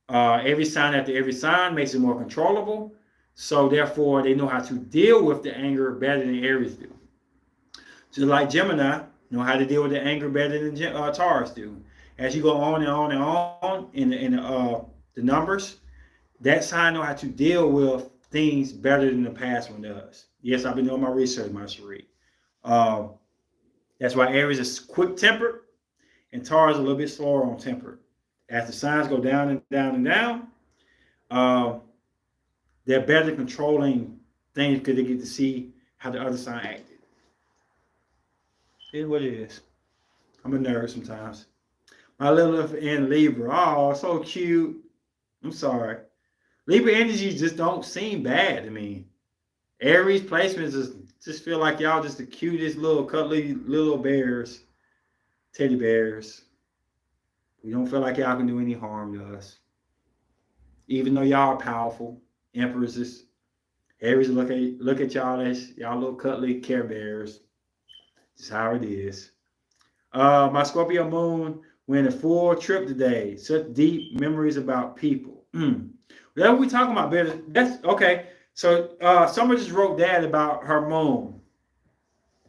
Every sign after every sign makes it more controllable. So therefore, they know how to deal with the anger better than Aries do. Just like Gemini know how to deal with the anger better than Taurus do. As you go on and on and on in the numbers, that sign know how to deal with things better than the past one does. Yes, I've been doing my research, my Cherie. That's why Aries is quick-tempered and Taurus is a little bit slower on temper. As the signs go down and down and down, Uh, they're better controlling things because they get to see how the other sign acted. It is what it is. I'm a nerd sometimes. My Lilith in Libra. Oh, so cute. I'm sorry. Libra energy just don't seem bad to me. Aries placements just feel like y'all just the cutest little cuddly little bears, teddy bears. We don't feel like y'all can do any harm to us. Even though y'all are powerful, empresses. Aries look at y'all as y'all little cuddly care bears. Just how it is. My Scorpio moon went a full trip today. Such deep memories about people. Whatever we talking about, better. That's okay. So someone just wrote that about her moon.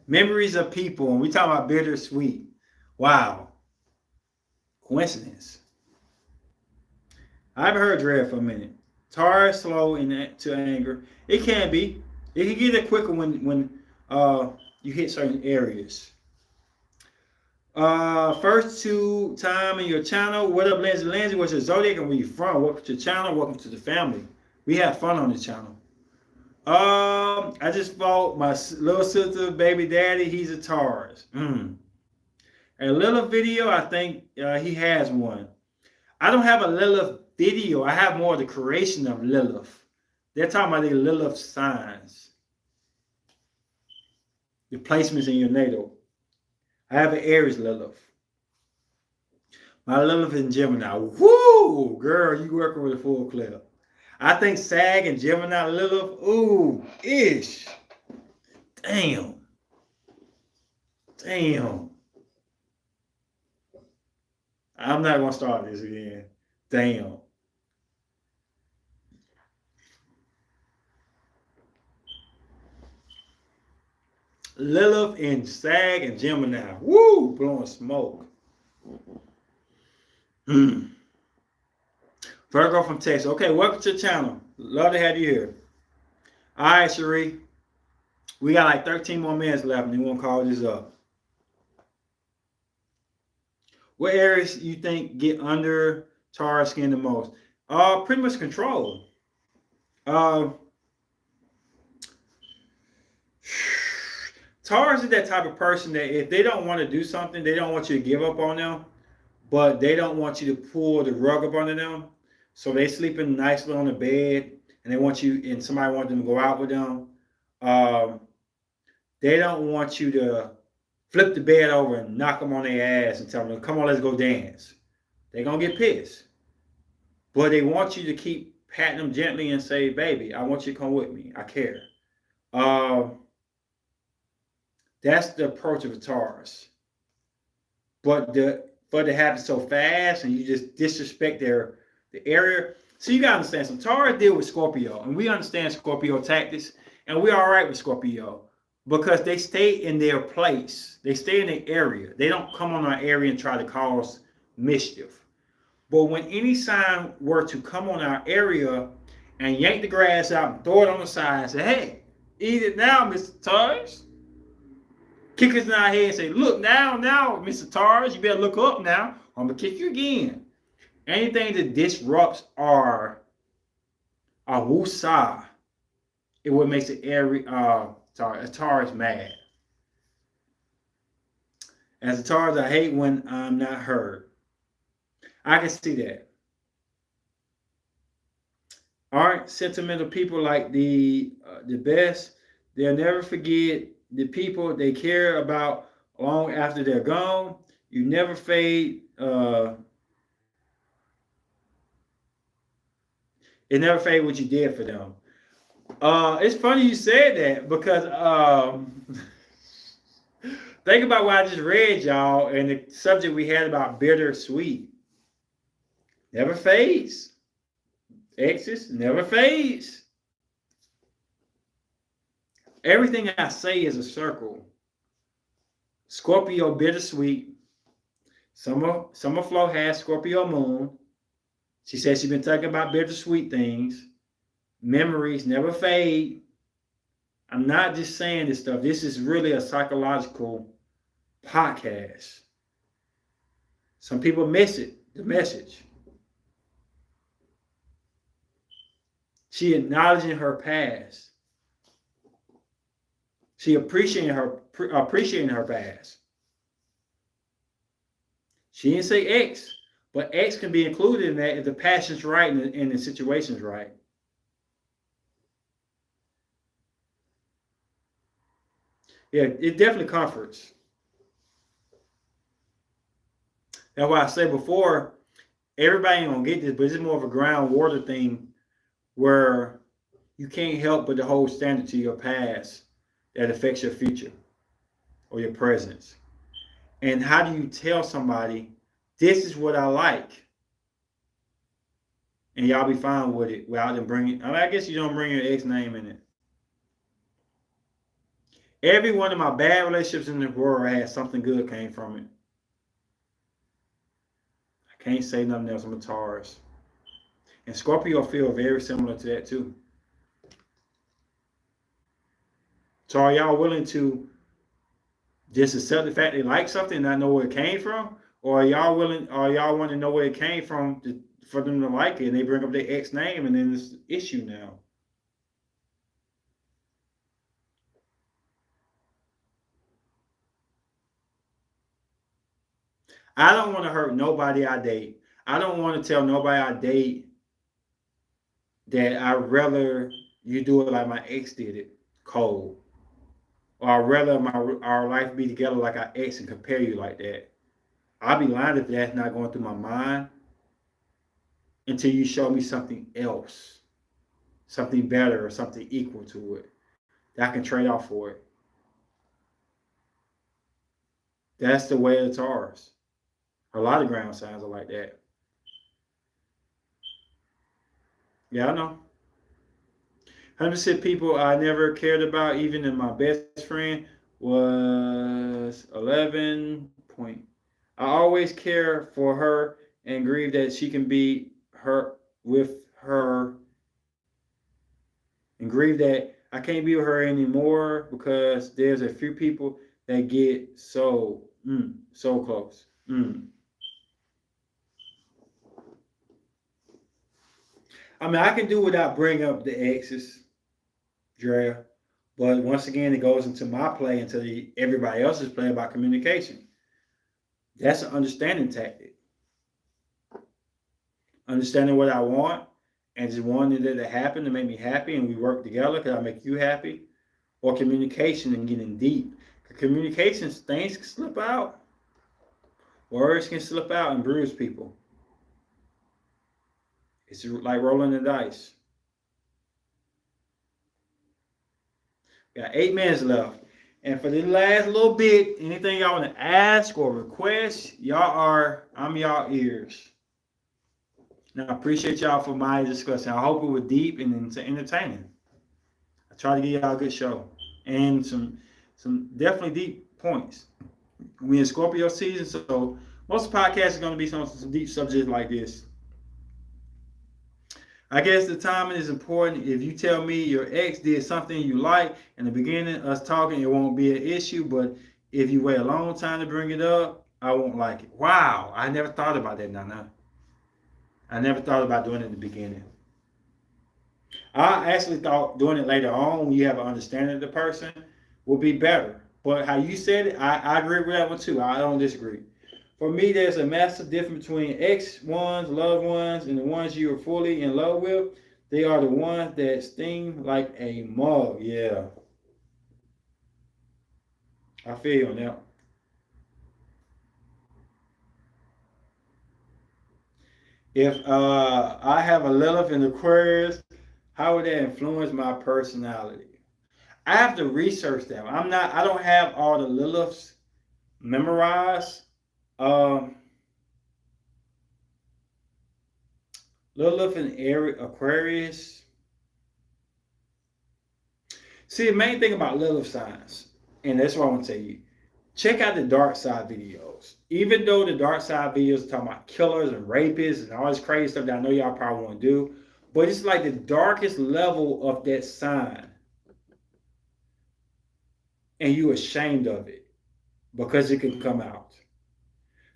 Memories of people, and we talking about bittersweet. Wow. Coincidence. I haven't heard dread for a minute. Tired, slow, and to anger. It can be. It can get it quicker when you hit certain areas. First two time in your channel. What up, Lindsay? Lindsay, what's your zodiac and where you from? Welcome to the channel. Welcome to the family. We have fun on the channel. I just bought my little sister, baby daddy. He's a Taurus. A Lilith video. I think he has one. I don't have a Lilith video. I have more of the creation of Lilith. They're talking about the Lilith signs, the placements in your natal. I have an Aries Lilith. My Lilith in Gemini. Woo! Girl, you working with a full clip. I think Sag and Gemini Lilith. Ooh, ish. Damn. Damn. I'm not going to start this again. Damn. Lilith and Sag and Gemini. Woo! Blowing smoke. Virgo from Texas. Okay, welcome to the channel. Love to have you here. All right, Cherie. We got like 13 more minutes left and then we'll call this up. What areas you think get under Taurus skin the most? Pretty much control. Taurus is that type of person that if they don't want to do something, they don't want you to give up on them, but they don't want you to pull the rug up under them. So they sleeping nicely on the bed, and they want you, and somebody wants them to go out with them. They don't want you to flip the bed over and knock them on their ass and tell them, "Come on, let's go dance." They're gonna get pissed, but they want you to keep patting them gently and say, "Baby, I want you to come with me. I care." That's the approach of a Taurus. But for it to happen so fast and you just disrespect the area. So you gotta understand, some Taurus deal with Scorpio, and we understand Scorpio tactics, and we're all right with Scorpio because they stay in their place. They stay in their area. They don't come on our area and try to cause mischief. But when any sign were to come on our area and yank the grass out and throw it on the side and say, "Hey, eat it now, Mr. Taurus." Kick us in our head and say, "Look now, Mr. Taurus, you better look up now. I'm going to kick you again." Anything that disrupts our wusa, it what makes the Taurus mad. As a Taurus, I hate when I'm not heard. I can see that. Aren't sentimental people like the best? They'll never forget the people they care about long after they're gone. You never fade. It never fade what you did for them. It's funny you said that because think about what I just read, y'all, and the subject we had about bittersweet. Never fades. Exes never fades. Everything I say is a circle. Scorpio bittersweet. Summer Flo has Scorpio moon. She says she's been talking about bittersweet things. Memories never fade. I'm not just saying this stuff. This is really a psychological podcast. Some people miss it, the message. She acknowledging her past. She appreciating her past. She didn't say X, but X can be included in that if the passion's right and the situation's right. Yeah, it definitely comforts. That's why I said before, everybody ain't gonna get this, but it's more of a groundwater thing where you can't help but to hold standard to your past that affects your future or your presence. And how do you tell somebody this is what I like, and y'all be fine with it without them bringing? I mean, I guess you don't bring your ex name in it. Every one of my bad relationships in the world has something good came from it. I can't say nothing else. I'm a Taurus. And Scorpio feel very similar to that too. So are y'all willing to just accept the fact they like something and not know where it came from? Or are y'all want to know where it came from for them to like it and they bring up their ex name and then it's an issue now? I don't want to hurt nobody I date. I don't want to tell nobody I date that I'd rather you do it like my ex did it, cold. Or I'd rather our life be together like our ex and compare you like that. I'll be lying if that's not going through my mind until you show me something else, something better or something equal to it that I can trade off for it. That's the way it's ours. A lot of ground signs are like that. Yeah, I know. 100% people I never cared about, even in my best friend, was 11 point. I always care for her and grieve that she can be her with her and grieve that I can't be with her anymore because there's a few people that get so close. I mean, I can do without bringing up the exes, Drea. But once again, it goes into my play, into everybody else's play about communication. That's an understanding tactic. Understanding what I want and just wanting it to happen to make me happy and we work together because I make you happy. Or communication and getting deep. Communication, things can slip out. Words can slip out and bruise people. It's like rolling the dice. We got 8 minutes left. And for the last little bit, anything y'all want to ask or request, I'm y'all ears. Now, I appreciate y'all for my discussion. I hope it was deep and entertaining. I try to give y'all a good show and some definitely deep points. We in Scorpio season, so most podcasts are going to be some deep subjects like this. I guess the timing is important. If you tell me your ex did something you like in the beginning, us talking, it won't be an issue. But if you wait a long time to bring it up, I won't like it. Wow, I never thought about that, Nana. I never thought about doing it in the beginning. I actually thought doing it later on when you have an understanding of the person would be better. But how you said it, I agree with that one too. I don't disagree. For me, there's a massive difference between ex ones, loved ones, and the ones you are fully in love with. They are the ones that sting like a mug. Yeah, I feel you on that. If I have a Lilith in Aquarius, how would that influence my personality? I have to research them. I don't have all the Liliths memorized. Um, Lilith in Aquarius. See, the main thing about Lilith signs, and that's what I want to tell you, check out the dark side videos. Even though the dark side videos are talking about killers and rapists and all this crazy stuff that I know y'all probably want to do, but it's like the darkest level of that sign, and you ashamed of it because it can come out.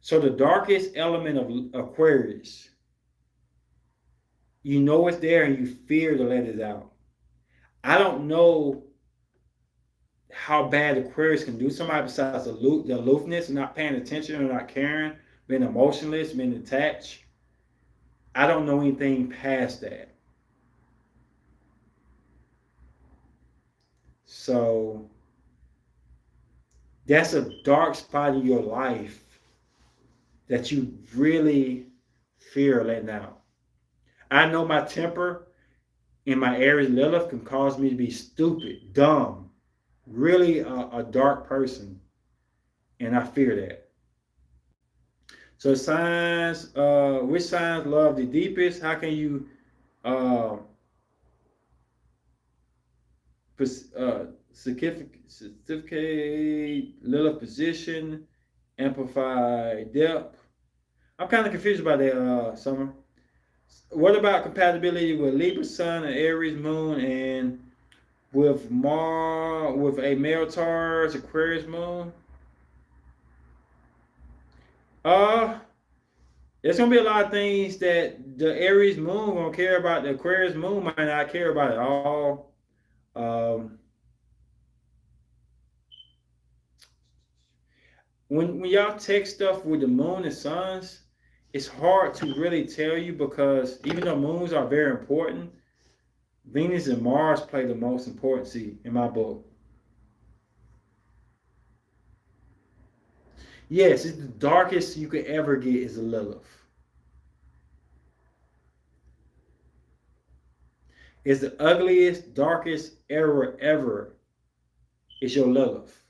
So the darkest element of Aquarius You know it's there and you fear to let it out. I don't know how bad Aquarius can do somebody besides the aloofness, not paying attention or not caring, being emotionless, being attached. I don't know anything past that. So that's a dark spot in your life that you really fear letting out. I know my temper in my Aries Lilith can cause me to be stupid, dumb, really a dark person, and I fear that. So signs, which signs love the deepest? How can you uh, certificate Lilith position, amplify depth? I'm kind of confused about that, Summer. What about compatibility with Libra Sun and Aries Moon, and with a male Taurus Aquarius Moon? Uh, there's gonna be a lot of things that the Aries Moon gonna care about. The Aquarius Moon might not care about it all. Um, when y'all take stuff with the Moon and Suns, it's hard to really tell you because even though moons are very important, Venus and Mars play the most important seat in my book. Yes, it's the darkest you could ever get is a Lilith. It's the ugliest, darkest ever is your Lilith.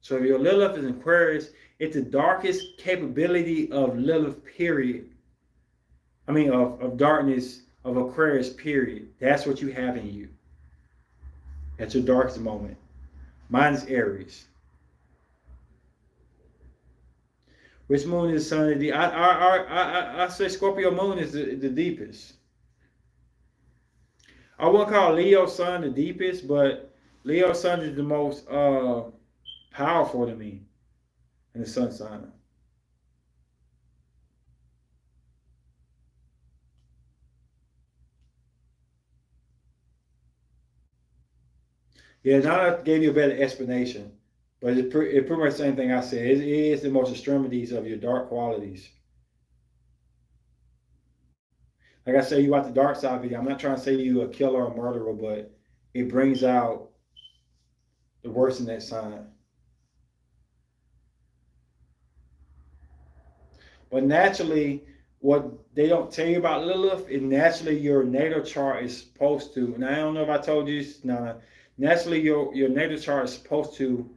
So if your Lilith is in Aquarius, it's the darkest capability of Lilith, period. I mean, of darkness of Aquarius, period. That's what you have in you. That's your darkest moment. Mine is Aries. Which moon is the sun? I say Scorpio moon is the deepest. I won't call Leo sun the deepest, but Leo sun is the most powerful to me in the sun sign. Yeah, now I gave you a better explanation, but it's pretty much the same thing I said. It is the most extremities of your dark qualities. Like I say, you watch the dark side video. I'm not trying to say you a killer or murderer, but it brings out the worst in that sign. But naturally, what they don't tell you about Lilith is naturally your natal chart is supposed to. And I don't know if I told you this. No, naturally your natal chart is supposed to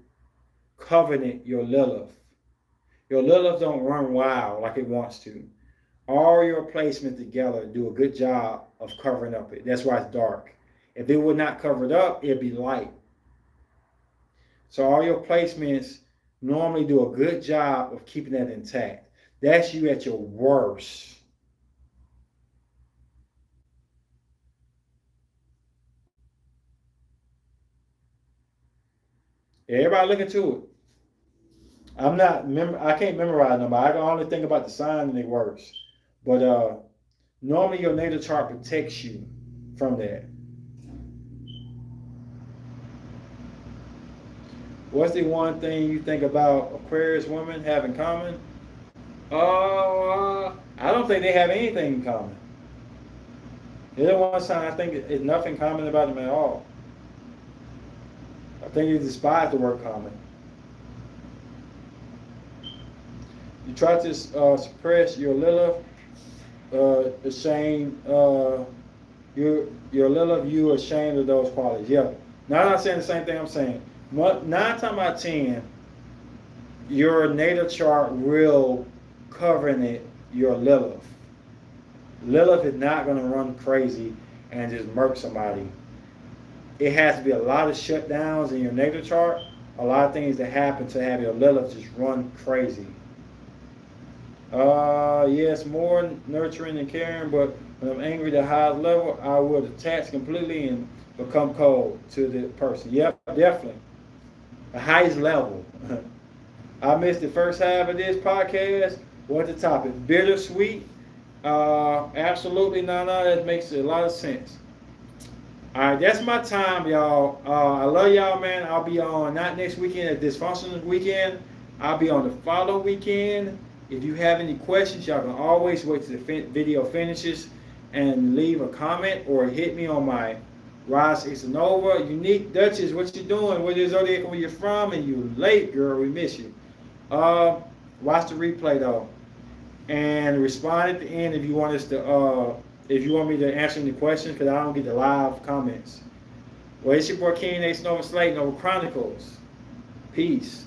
covenant your Lilith. Your Lilith don't run wild like it wants to. All your placements together do a good job of covering up it. That's why it's dark. If it would not cover it up, it'd be light. So all your placements normally do a good job of keeping that intact. That's you at your worst. Everybody look into it. I can't memorize them. I can only think about the sign and it works. But normally your natal chart protects you from that. What's the one thing you think about Aquarius women have in common? I don't think they have anything in common. The other one sign I think is nothing common about them at all. I think they despise the word common. You try to suppress your Lilith, ashamed, your Lilith, you are ashamed of those qualities. Yeah. Now I'm not saying the same thing I'm saying. 9 times out of 10, your natal chart will covenant your Lilith. Lilith is not going to run crazy and just murk somebody. It has to be a lot of shutdowns in your natal chart, a lot of things that happen to have your Lilith just run crazy. Yes, more nurturing and caring, but when I'm angry at the highest level, I will detach completely and become cold to the person. Yep, definitely. The highest level. I missed the first half of this podcast. What's the topic? Bittersweet. Absolutely, Nana. That makes a lot of sense. All right, that's my time, y'all. I love y'all, man. I'll be on not next weekend, at this function weekend. I'll be on the following weekend. If you have any questions, y'all can always wait till the video finishes and leave a comment or hit me on my Ross Isanova. Unique Duchess, what you doing? Where is Zodiac, where you from? And you late, girl. We miss you. Watch the replay though, and respond at the end if you want us to. If you want me to answer any questions, because I don't get the live comments. Well, it's your boy King Ace Nova Slate, Nova Chronicles. Peace.